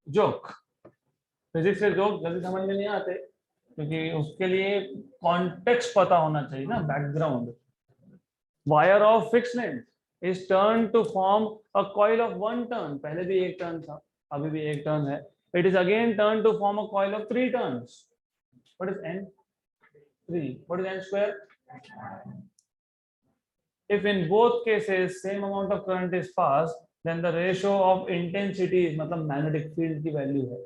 S1: joke, physics के जोक जल्दी समझ में नहीं आते क्योंकि उसके लिए कॉन्टेक्स्ट पता होना चाहिए ना, background. Wire of fix length is turn to form a coil of 1 turn, पहले भी एक टर्न था, अभी भी एक टर्न है, it is again turn to form a coil of 3 turns, what is n, 3, what is n square. If in both cases same amount of current is passed, then the ratio of intensity is मतलब magnetic field की value है,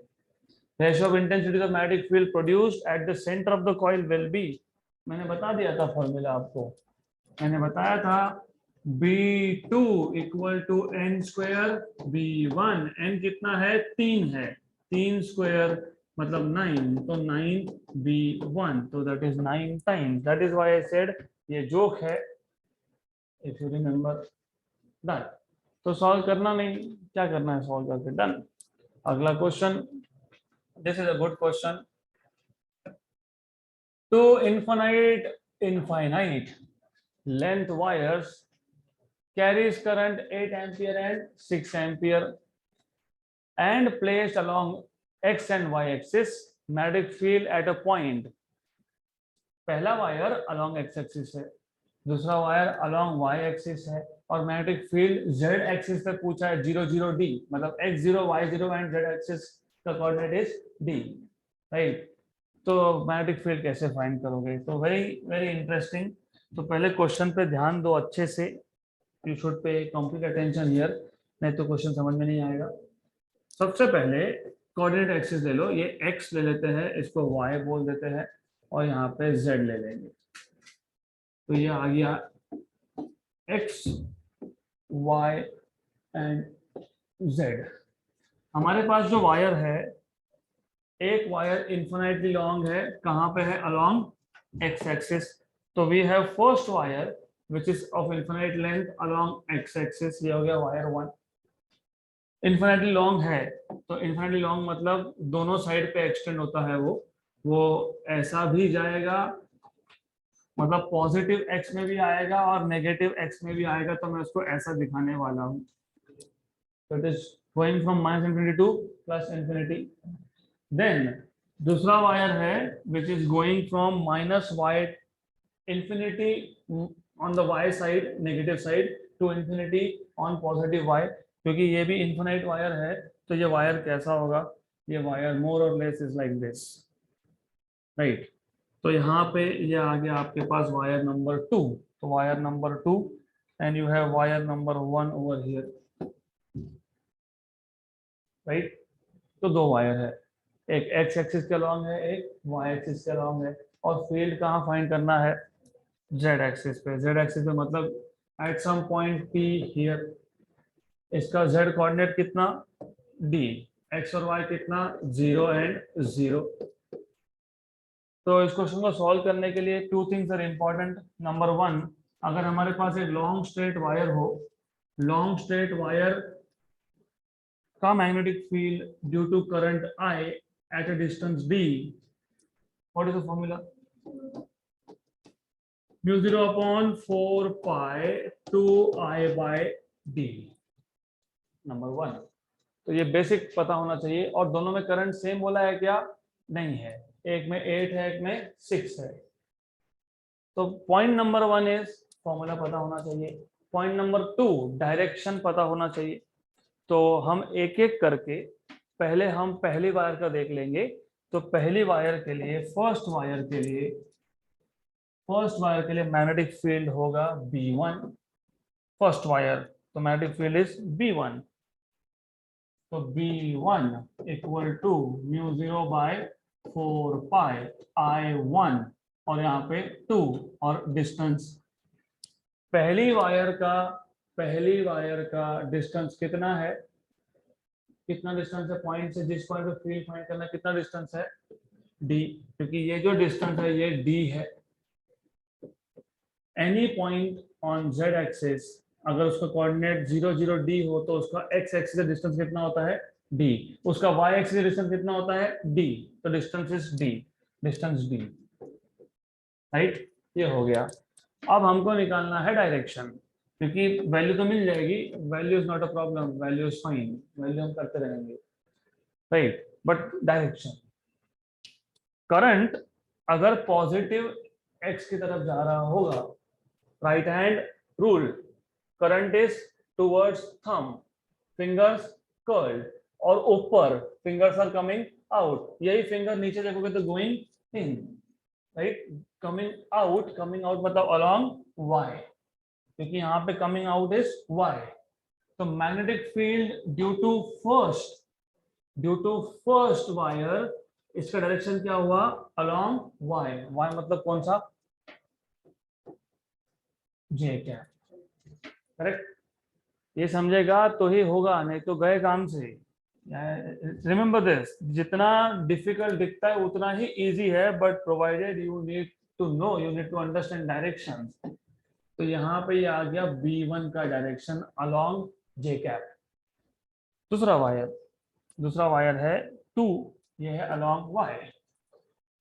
S1: ratio of intensity of magnetic field produced at the center of the coil will be, मैंने बता दिया था formula आपको, मैंने बताया था B2 equal to n square B1, n कितना है, 3 है, 3 स्क्वायर मतलब 9, तो 9B1, तो that is 9 times, that is why I said ये जोक है, if you remember, done। तो सॉल्व करना नहीं, क्या करना है सॉल्व करके, डन। अगला question, this is a good question, two infinite length wires carries current 8 ampere and 6 ampere and placed along x and y axis, magnetic field at a point। पहला wire along x axis है, दूसरा wire along y axis है, और magnetic field z axis पे पूछा है 0 0 d, मतलब x0 y0 and z axis का कोऑर्डिनेट इज d, राइट। तो मैग्नेटिक फील्ड कैसे फाइंड करोगे, तो वेरी वेरी इंटरेस्टिंग। तो पहले क्वेश्चन पे ध्यान दो अच्छे से, you should pay complete attention here, नहीं तो क्वेश्चन समझ में नहीं आएगा। सबसे पहले कोऑर्डिनेट एक्सिस ले लो, ये x ले लेते हैं, इसको y बोल देते हैं, और यहाँ पे z ले लेंगे, तो ये आ गया x y एंड z। हमारे पास जो वायर है, एक वायर इन्फिनिटली लॉन्ग है, कहाँ पे है, अलोंग x एक्सिस, तो we have first wire which is of infinite length along x axis, ये हो गया वायर 1। इन्फिनिटली लॉन्ग है, तो इन्फिनिटली लॉन्ग मतलब दोनों साइड पे एक्सटेंड होता है, वो ऐसा भी जाएगा, मतलब पॉजिटिव x में भी आएगा और नेगेटिव x में भी आएगा, तो मैं उसको ऐसा दिखाने वाला हूँ, तो it is going from -infinity to +infinity। Then दूसरा वायर है which is going from -y infinity on the y side, negative side, to infinity on positive y, क्योंकि ये भी इन्फिनिट वायर है, तो ये वायर कैसा होगा, ये वायर मोर और less is like this, right. तो यहाँ पे ये आ गया आपके पास वायर नंबर 2, तो wire number 2 and you have wire number 1 over here, right. तो दो वायर है, एक x एक्सिस के अलॉन्ग है, एक y एक्सिस के अलॉन्ग है, और फील्ड कहाँ फाइंड करना है, z एक्सिस पे। z एक्सिस पे मतलब at some point p here, इसका z कोऑर्डिनेट कितना d, x और y कितना 0 एंड 0। तो इस क्वेश्चन को सॉल्व करने के लिए 2 थिंग्स आर इम्पोर्टेंट। नंबर 1, अगर हमारे पास एक लॉन्ग स्ट्रेट वायर हो, लॉन्ग स्ट्रेट वायर का magnetic field due to current I at a distance D, what is the formula? Mu 0 upon 4 pi 2 I by D, number 1। तो ये basic पता होना चाहिए। और दोनों में करंट सेम बोला है क्या? नहीं है, एक में 8 है, एक में 6 है। तो पॉइंट नंबर 1 इज फॉर्मूला पता होना चाहिए। पॉइंट नंबर 2 डायरेक्शन पता होना चाहिए। तो हम एक एक करके पहले हम पहली वायर का देख लेंगे। तो पहली वायर के लिए, फर्स्ट वायर के लिए मैग्नेटिक फील्ड होगा B1, फर्स्ट वायर। तो मैग्नेटिक फील्ड इज B1। तो B1 equal to mu 0 by 4 pi I1, और यहाँ पे 2 और डिस्टेंस। पहली वायर का डिस्टेंस कितना है? कितना डिस्टेंस है पॉइंट से? जिस पॉइंट पे फील्ड फाइंड करना, कितना डिस्टेंस है? D, क्योंकि ये जो डिस्टेंस है ये D है। Any point on Z axis, अगर उसका कोऑर्डिनेट 0 0 D हो तो उसका X एक्सिस का डिस्टेंस कितना होता है? D। उसका Y एक्सिस का डिस्टेंस कितना होता है? D। तो distance is D, distance D, right? ये हो गया। अब हमको निकालना है डायरेक्शन, क्योंकि वैल्यू तो मिल जाएगी, value is not a problem, value is fine, value हम करते रहेंगे, राइट? बट डायरेक्शन, करंट अगर पॉजिटिव x की तरफ जा रहा होगा, right hand rule, current is towards thumb, fingers curled, और ऊपर फिंगर्स आर कमिंग आउट। यही फिंगर नीचे देखोगे तो going in, right? Coming out मतलब अलोंग y, क्योंकि यहाँ पे कमिंग आउट इज y। तो magnetic field due to first wire, इसका डायरेक्शन क्या हुआ? Along y। y मतलब कौन सा? j क्या, करेक्ट? ये समझेगा तो ही होगा, नहीं तो गए काम से। रिमेंबर दिस, जितना डिफिकल्ट दिखता है उतना ही इजी है, but provided you need to know, you need to understand direction. तो यहाँ पे ये आ गया B1 का डायरेक्शन अलोंग j कैप। दूसरा वायर है 2, ये है अलोंग y।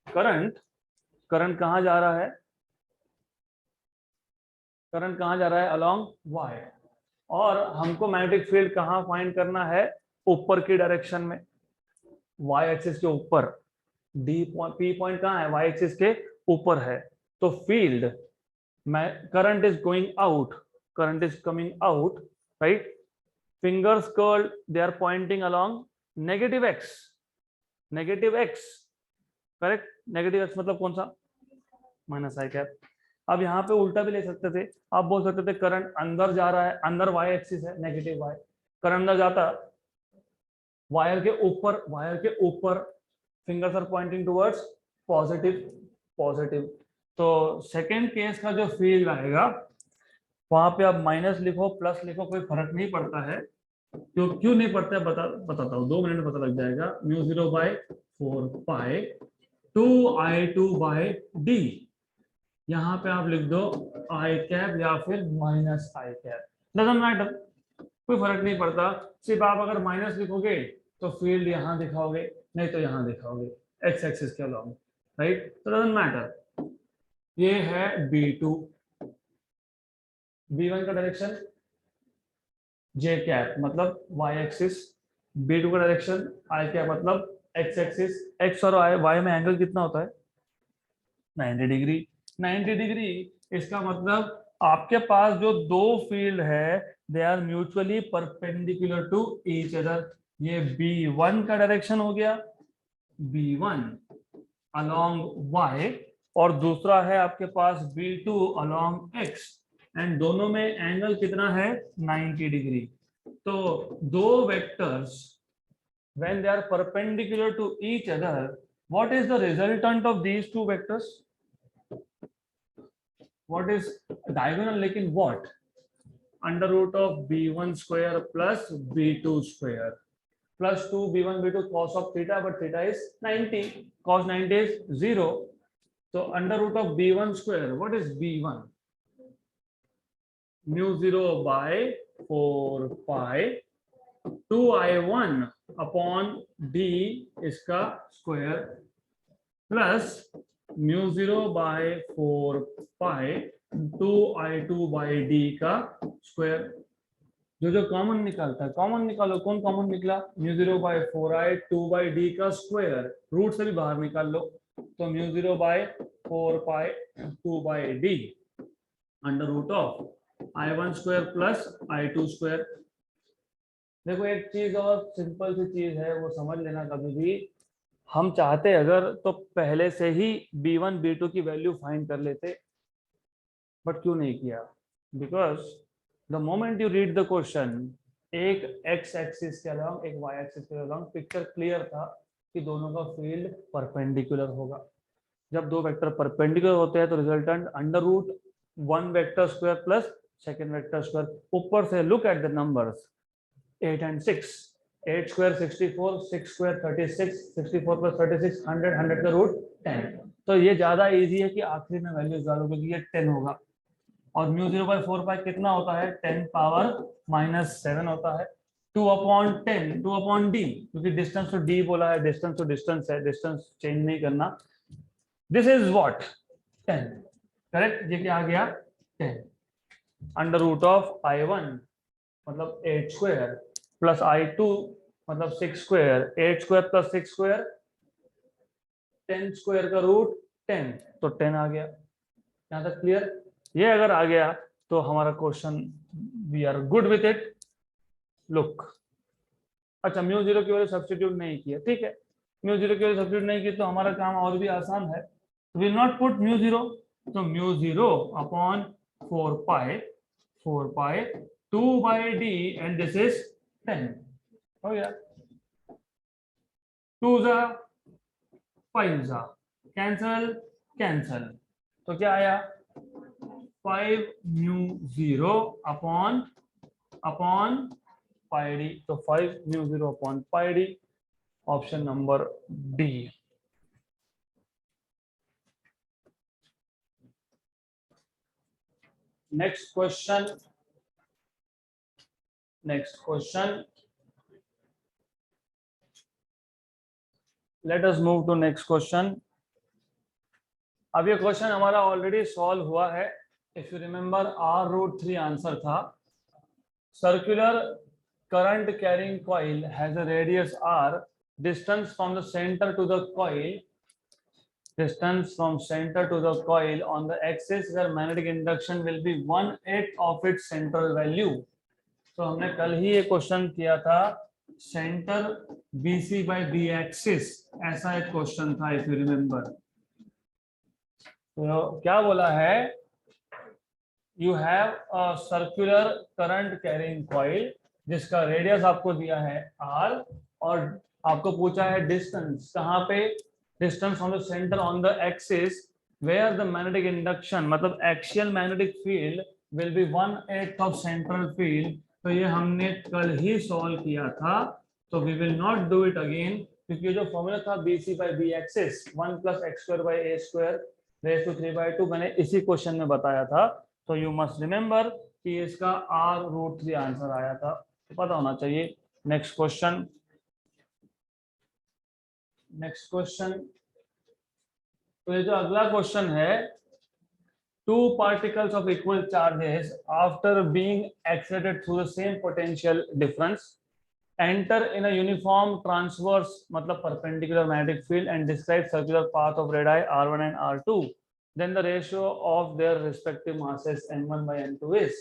S1: करंट कहाँ जा रहा है? करंट कहाँ जा रहा है? Along y। और हमको मैग्नेटिक फील्ड कहाँ फाइंड करना है? ऊपर की डायरेक्शन में, y एक्सिस के ऊपर। P पॉइंट कहाँ है? y एक्सिस के ऊपर है। तो field, current is going out, current is coming out, right? Fingers curled, they are pointing along negative x, correct? Negative x मतलब कौन सा? Minus i cap. अब यहाँ पे उल्टा भी ले सकते थे, आप बोल सकते थे करंट अंदर जा रहा है, अंदर y एक्सिस है, नेगेटिव y, करंट अंदर जाता, वायर के ऊपर fingers are pointing towards positive. तो सेकेंड केस का जो फील्ड आएगा, वहां पे आप माइनस लिखो प्लस लिखो, कोई फर्क नहीं पड़ता है। क्यों नहीं पड़ता है बताता हूँ, 2 मिनट में पता लग जाएगा। Mu 0 by 4 pi 2I2 bye D, यहाँ पे आप लिख दो आई कैप या फिर minus i cap, doesn't matter, कोई फर्क नहीं पड़ता। सिर्फ आप अगर माइनस लिखोगे तो फील्ड यहाँ दिखाओगे, नहीं तो यहाँ दिखाओगे एक्स एक्सिस के अलोंग, राइट? तो डजंट मैटर। ये है B2। B1 का डायरेक्शन j कैप मतलब y एक्सिस, B2 का डायरेक्शन i कैप मतलब x एक्सिस। x और y में एंगल कितना होता है? 90 डिग्री। 90 डिग्री, इसका मतलब आपके पास जो दो फील्ड है, they are mutually perpendicular to each other. ये B1 का डायरेक्शन हो गया, B1 अलोंग y, और दूसरा है आपके पास B2 अलोंग x, एंड दोनों में एंगल कितना है? 90 डिग्री। तो दो vectors when they are perpendicular to each other, what is the resultant of these two vectors? What is diagonal? लेकिन what? Under root of B1 square plus B2 square plus 2 B1 B2 cos of theta, but theta is 90, cos 90 is 0. So under root of B1 square, what is B1? Mu 0 by 4 pi 2i1 upon D इसका square plus mu 0 by 4 pi 2i2 by D का square. जो common निकलता है common निकालो, कौन common निकला? Mu 0 by 4i 2 by D का square, root से भी बाहर निकाल लो, तो mu 0 by 4 pi 2 by D under root of i1 square plus i2 square. देखो एक चीज और सिंपल सी चीज है, वो समझ लेना, कभी भी हम चाहते अगर तो पहले से ही b1 b2 की वैल्यू फाइंड कर लेते, बट क्यों नहीं किया? Because the moment you read the question, एक x एक्सिस के अलोंग एक y एक्सिस के अलोंग पिक्चर क्लियर था कि दोनों का फील्ड परपेंडिकुलर होगा। जब दो वेक्टर परपेंडिकुलर होते हैं तो resultant under root 1 vector square plus second vector square. ऊपर से look at the numbers 8 and 6, 8 square 64, 6 square 36, 64 plus 36 100, 100 का रूट 10। तो ये ज्यादा इजी है कि आखिरी में वैल्यू डालो क्योंकि ये 10 होगा। और म्यू 0 बाय 4 पाई कितना होता है? 10 पावर -7 होता है। 2 अपॉन 10, 2 अपॉन डी, क्योंकि डिस्टेंस तो डी बोला है, डिस्टेंस तो डिस्टेंस है, डिस्टेंस चेंज नहीं करना। This is what 10, correct? ये क्या आ गया? 10 अंडर रूट ऑफ i1 मतलब 8 स्क्वायर प्लस i2 मतलब 6 square, 8 square plus 6 square 10 square का रूट 10, तो 10 आ गया। यहां तक क्लियर? ये अगर आ गया तो हमारा question we are good with it. Look, अच्छा म्यू 0 की वजह सब्स्टिट्यूट नहीं किया, ठीक है, म्यू 0 की वजह सब्स्टिट्यूट नहीं किया तो हमारा काम और भी आसान है। विल नॉट पुट म्यू 0, तो mu 0 upon 4 pi 2 by D and this is 10 हो गया। 2 जा 5 जा कैंसल कैंसल, तो क्या आया? 5 म्यू 0 अपॉन पाई डी, तो 5 mu 0 upon pi D, option number D. Next question, let us move to next question. अब ये क्वेश्चन हमारा ऑलरेडी सॉल्व हुआ है। If you remember R root 3 answer था, circular current carrying coil has a radius r, distance from the center to the coil on the axis where magnetic induction will be 1/8 of its central value। तो हमने कल ही ये question किया था, centre BC by B axis, ऐसा एक question था if you remember. तो क्या बोला है? You have a circular current carrying coil जिसका रेडियस आपको दिया है r, और आपको पूछा है डिस्टेंस, कहाँ पे? Distance from the centre on the axis where the magnetic induction मतलब axial magnetic field will be 1/8 of central field. तो ये हमने कल ही सॉल्व किया था, तो we will not do it again, क्योंकि जो फॉर्मूला था BC by B axis 1 + x² by a² raised to 3/2 मैंने इसी क्वेश्चन में बताया था। तो यू मस्ट रिमेंबर कि इसका r रूट 3 आंसर आया था, तो पता होना चाहिए। नेक्स्ट क्वेश्चन, तो ये जो अगला क्वेश्चन है, two particles of equal charges after being accelerated through the same potential difference enter in a uniform transverse मतलब perpendicular magnetic field and describe circular path of radii r1 and r2, then the ratio of their respective masses m1 by m2 is।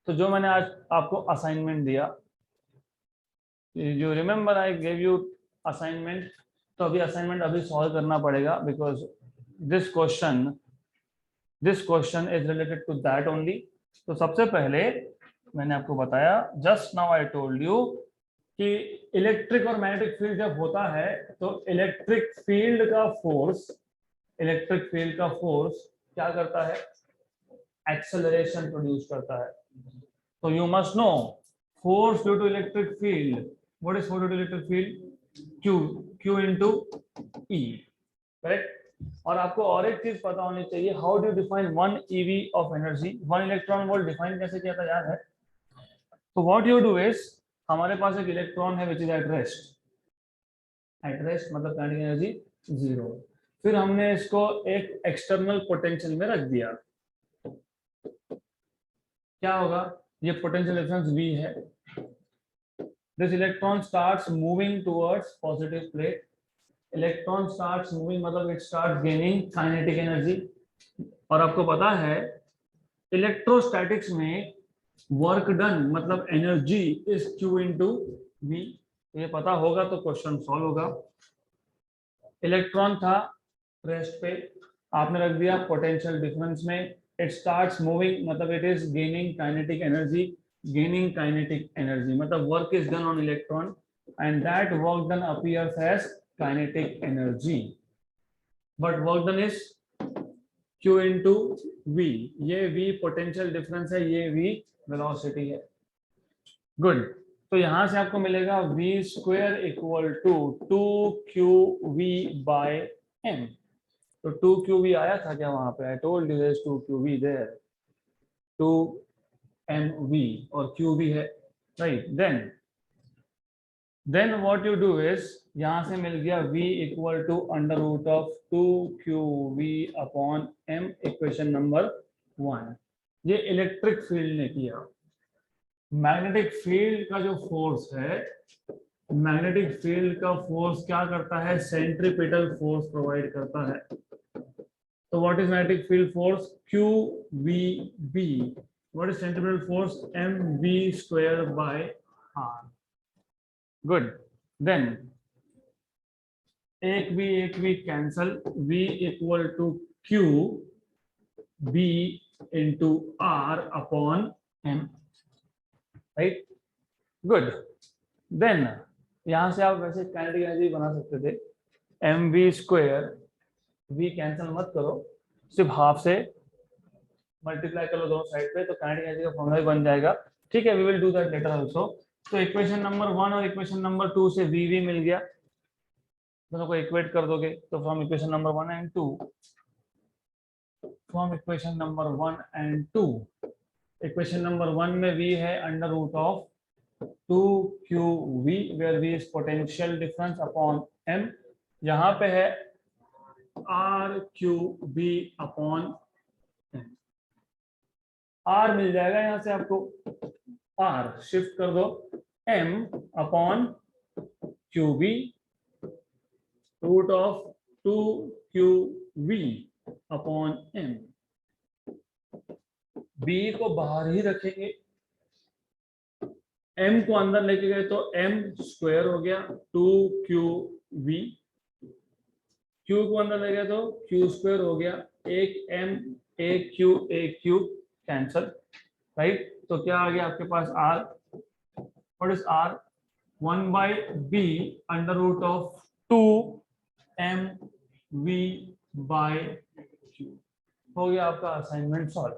S1: तो जो मैंने आज आपको assignment दिया, you remember I gave you assignment, तो अभी assignment अभी solve करना पड़ेगा because this question is related to that only. तो सबसे पहले मैंने आपको बताया, just now I told you कि इलेक्ट्रिक और मैग्नेटिक फील्ड जब होता है तो इलेक्ट्रिक फील्ड का फोर्स क्या करता है? एक्सेलरेशन प्रोड्यूस करता है। तो you must know force due to electric field, what is force due to electric field? Q into E, correct? और आपको और एक चीज पता होनी चाहिए, how do define 1 eV of energy, 1 electron volt define कैसे किया था याद है? तो व्हाट यू डू इज, हमारे पास एक इलेक्ट्रॉन है विच इज एट रेस्ट, मतलब काइनेटिक एनर्जी 0। फिर हमने इसको एक एक्सटर्नल पोटेंशियल में रख दिया, क्या होगा, ये पोटेंशियल डिफरेंस V है। This electron starts moving towards positive plate, electron starts moving मतलब it start gaining kinetic energy. और आपको पता है इलेक्ट्रोस्टैटिक्स में वर्क डन मतलब energy is Q into V, ये पता होगा तो क्वेश्चन सॉल्व होगा। इलेक्ट्रॉन था रेस्ट पे, आपने रख दिया पोटेंशियल डिफरेंस में, इट स्टार्ट्स मूविंग मतलब it is gaining kinetic energy, gaining kinetic energy मतलब work is done on electron and that work done appears as kinetic energy, but work done is Q into V, ये V potential difference है, ये V velocity है। Good, तो यहां से आपको मिलेगा V square equal to 2QV by M। तो 2QV आया था क्या वहां पे? I told you there is 2QV there, 2MV और QV है, right. Then what you do is, यहां से मिल गया V equal to under root of 2QV upon M, equation number 1। ये इलेक्ट्रिक फील्ड ने किया। मैग्नेटिक फील्ड का जो फोर्स है, मैग्नेटिक फील्ड का फोर्स क्या करता है, सेंट्रीपिटल फोर्स प्रोवाइड करता है। तो what is magnetic field force, QVB, what is centripetal force, MV square by R। Good, then एक भी cancel, V equal to QB into R upon M, right. Good, then यहां से आप वैसे kinetic energy बना सकते थे, MV स्क्वायर, V कैंसिल मत करो, सिर्फ हाफ से मल्टीप्लाई कर लो दोनों साइड पे, तो काइनेटिक एनर्जी का फॉर्मूला बन जाएगा। ठीक है, we will do that later also. तो इक्वेशन नंबर 1 और इक्वेशन नंबर 2 से VV मिल गया, दोनों को इक्वेट कर दोगे तो from equation number 1 and 2, from equation number 1 and 2, equation number 1 में V है under root of 2QV where V is potential difference upon M, यहाँ पे है RQB अपॉन M। R मिल जाएगा यहाँ से आपको, R शिफ्ट कर दो, M upon QB root of 2QV upon M। B को बाहर ही रखेंगे, M को अंदर लेके गए तो M स्क्वायर हो गया 2QV, Q को अंदर ले गए तो Q स्क्वायर हो गया, एक M एक Q कैंसल, राइट। तो क्या आ गया आपके पास R, what is R, 1 by B under root of 2MV by Q, हो गया आपका असाइनमेंट सॉल्व।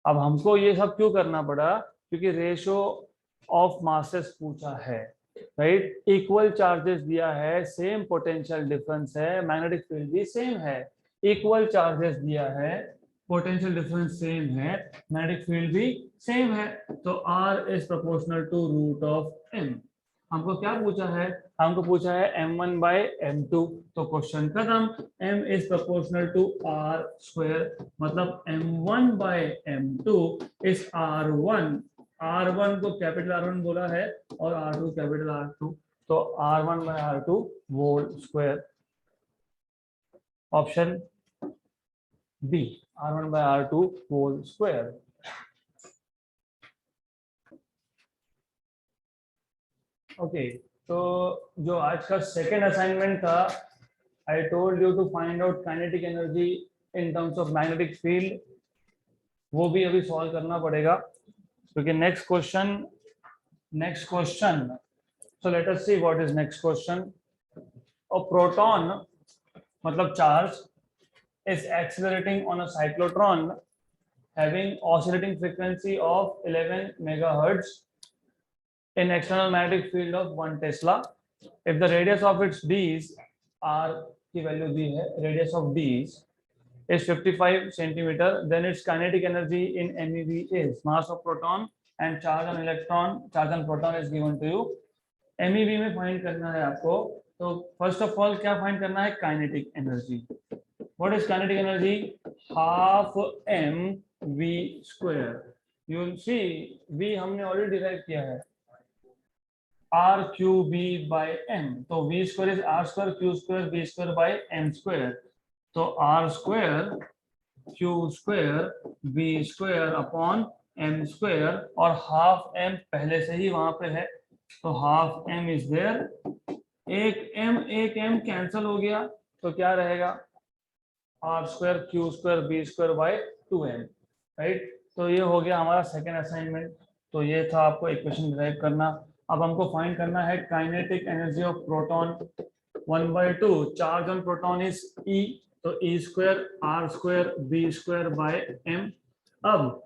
S1: अब हमको ये सब क्यों करना पड़ा, क्योंकि रेशो ऑफ मासेस पूछा है, राइट। इक्वल चार्जेस दिया है, सेम पोटेंशियल डिफरेंस है, मैग्नेटिक फील्ड भी सेम है, इक्वल चार्जेस दिया है, पोटेंशियल डिफरेंस सेम है, मैग्नेटिक फील्ड भी सेम है, तो R is proportional to root of M। हमको क्या पूछा है, हमको पूछा है M1 बाय M2, तो क्वेश्चन खत्म, M is proportional to R square, मतलब M1 bye M2 is R1, R1 को कैपिटल R1 बोला है और R2 कैपिटल R2, तो R1 by R2 whole square, option B, R1 by R2 whole square. Okay, तो जो आज का सेकेंड असाइनमेंट था, I told you to find out kinetic energy in terms of magnetic field, वो भी अभी solve करना पड़ेगा क्योंकि next question, so let us see what is next question. A proton मतलब charge is accelerating on a cyclotron having oscillating frequency of 11 megahertz in external magnetic field of 1 Tesla. If the radius of its Ds are की value दी है, radius of D is 55 centimeter, then its kinetic energy in MeV is mass of proton and charge on electron, charge on proton is given to you. MEV में find करना है आपको, तो first of all क्या find करना है, kinetic energy. What is kinetic energy, half M V square. You will see V हमने already derive किया है, R Q B by M, तो V square is R square Q square B square by M square. तो R square Q square B square upon M square, और half M पहले से ही वहां पे है, तो हाफ एम इज देयर. एक एम कैंसिल हो गया, तो क्या रहेगा, R square Q square B square by 2m, right. तो ये हो गया हमारा सेकेंड असाइनमेंट. तो ये था आपको इक्वेशन डिराइव करना. अब हमको फाइंड करना है kinetic energy of proton 1/2. Charge on proton is E, तो E square R square B square by M. अब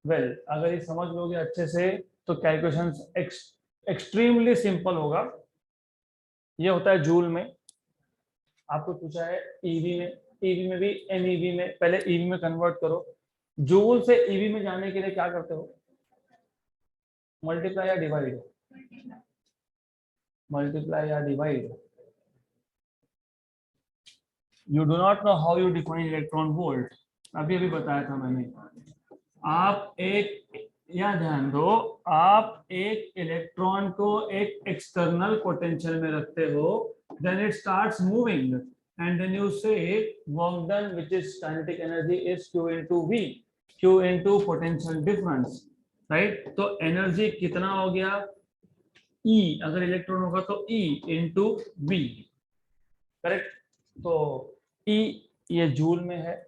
S1: अगर ये समझ लोगे अच्छे से तो कैलकुलेशंस एक्सट्रीमली सिंपल होगा. ये होता है जूल में, आपको पूछा है ईवी में, ईवी में भी एमईवी में. पहले ईवी में कन्वर्ट करो. जूल से ईवी में जाने के लिए क्या करते हो, मल्टीप्लाई या डिवाइड, मल्टीप्लाई या divide. You do not know how you define electron volt, अभी बताया था मैंने. आप एक, या ध्यान दो, आप एक इलेक्ट्रॉन को एक एक्सटर्नल पोटेंशियल में रखते हो, then it starts moving and then you say work done which is kinetic energy is Q into V, Q into potential difference, right. तो एनर्जी कितना हो गया, E, अगर इलेक्ट्रॉन होगा तो E into V, करेक्ट. तो E ये joule में है,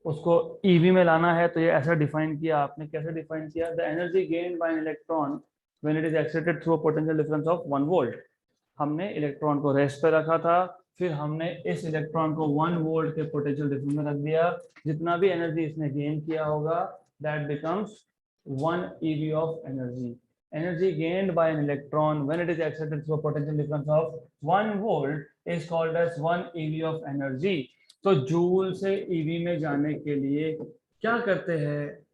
S1: उसको ईवी में लाना है, तो ये ऐसा डिफाइन किया आपने. कैसे डिफाइन किया, the energy gained by an electron when it is excited through a potential difference of 1 volt. हमने इलेक्ट्रॉन को रेस्ट पे रखा था, फिर हमने इस इलेक्ट्रॉन को 1 वोल्ट के पोटेंशियल डिफरेंस में रख दिया. जितना भी एनर्जी इसने गेन किया होगा that becomes 1 eV of energy. Energy gained by an electron when it is excited through a potential difference of 1 volt is called as 1 eV of energy. तो जूल से ईवी में जाने के लिए क्या करते हैं,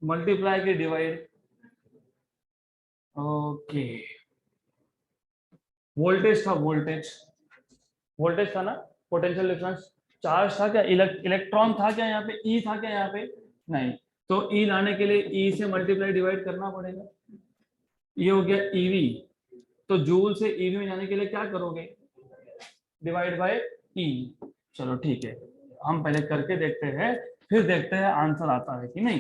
S1: मल्टीप्लाई के डिवाइड. ओके, वोल्टेज था, वोल्टेज था ना, पोटेंशियल डिफरेंस. चार्ज था क्या, इलेक्ट्रॉन था क्या यहाँ पे, ई था क्या यहाँ पे, नहीं. तो ई लाने के लिए ई से मल्टीप्लाई डिवाइड करना पड़ेगा. ये हो गया ईवी. तो जूल से ईवी में जाने के लिए क्या करोगे, डिवाइड बाय ई. चलो ठीक है, हम पहले करके देखते हैं, फिर देखते हैं आंसर आता है कि नहीं.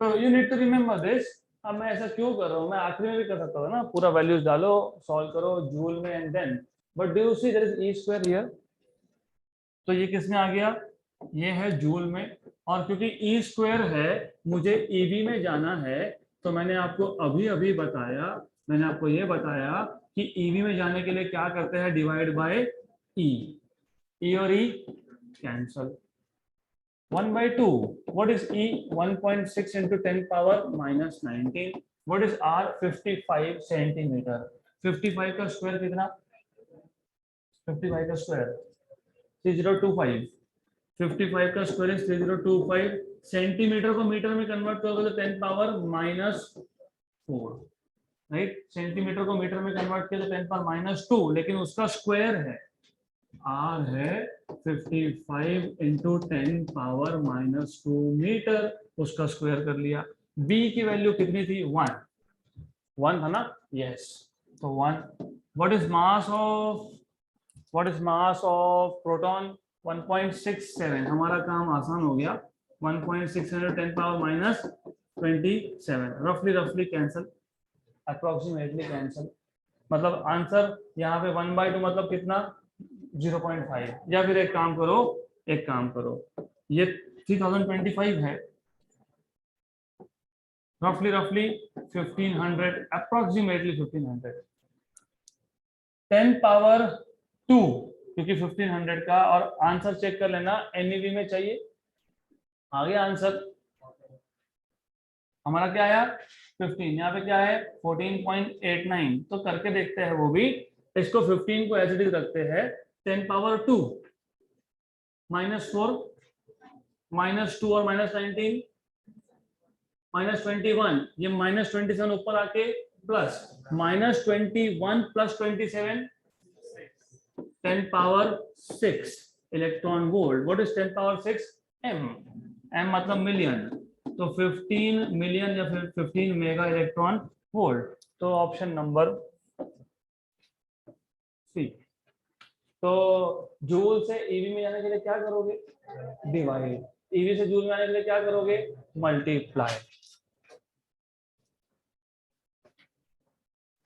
S1: तो you need to remember this. अब मैं ऐसा क्यों कर रहा हूँ, मैं आखिरी में भी कर सकता हूँ ना, पूरा वैल्यूज डालो, सॉल्व करो जूल में and then, but do you see there is E square here. तो ये किस में आ गया, ये है जूल में. और क्योंकि ई स्क्वायर है, मुझे ईवी में जाना है, तो मैंने आपको अभी बताया, मैंने आपको ये बताया कि ईवी में जाने के लिए क्या करते हैं, डिवाइड बाय ई. ई और ई cancel. 1/2. What is E? 1.6 into 10 power minus 19. What is R? 55 centimeter. 55 का स्क्वायर कितना, 55 का स्क्वायर 3025. 55 का स्क्वायर इज 3025. सेंटीमीटर को मीटर में कन्वर्ट करोगे तो 10 पावर -4, राइट. सेंटीमीटर को मीटर में कन्वर्ट किया तो 10 पावर -2, लेकिन उसका स्क्वायर है, R है 55 इंटू 10 पावर -2 मीटर, उसका स्क्वायर कर लिया. B की वैल्यू कितनी थी, 1 था ना, यस. तो 1. What is mass of proton, 1.67. हमारा काम आसान हो गया. 1.6 into 10 पावर -27, रफली कैंसल, अप्रोक्सीमेटली कैंसल. मतलब आंसर यहाँ पे 1/2 मतलब कितना, 0.5. या फिर एक काम करो, ये 3025 है, रफली 1500, अप्रोक्सीमेटली 1500. 10 पावर 2 क्योंकि 1500 का. और आंसर चेक कर लेना, एमईवी में चाहिए, आ गया आंसर. हमारा क्या आया 15, यहाँ पे क्या है 14.89, तो करके देखते हैं वो भी। इसको 15 को एज इट इज रखते हैं 10 पावर 2 -4 -2 और -19 -21, ये -27 ऊपर आके plus -21 + 27 10 power 6 electron volt. What is 10 power 6? m। m मतलब मिलियन, तो 15 मिलियन या फिर 15 मेगा इलेक्ट्रॉन वोल्ट। तो ऑप्शन नंबर सी। तो जूल से ईवी में जाने के लिए क्या करोगे? डिवाइड। ईवी से जूल में आने के लिए क्या करोगे? मल्टीप्लाई।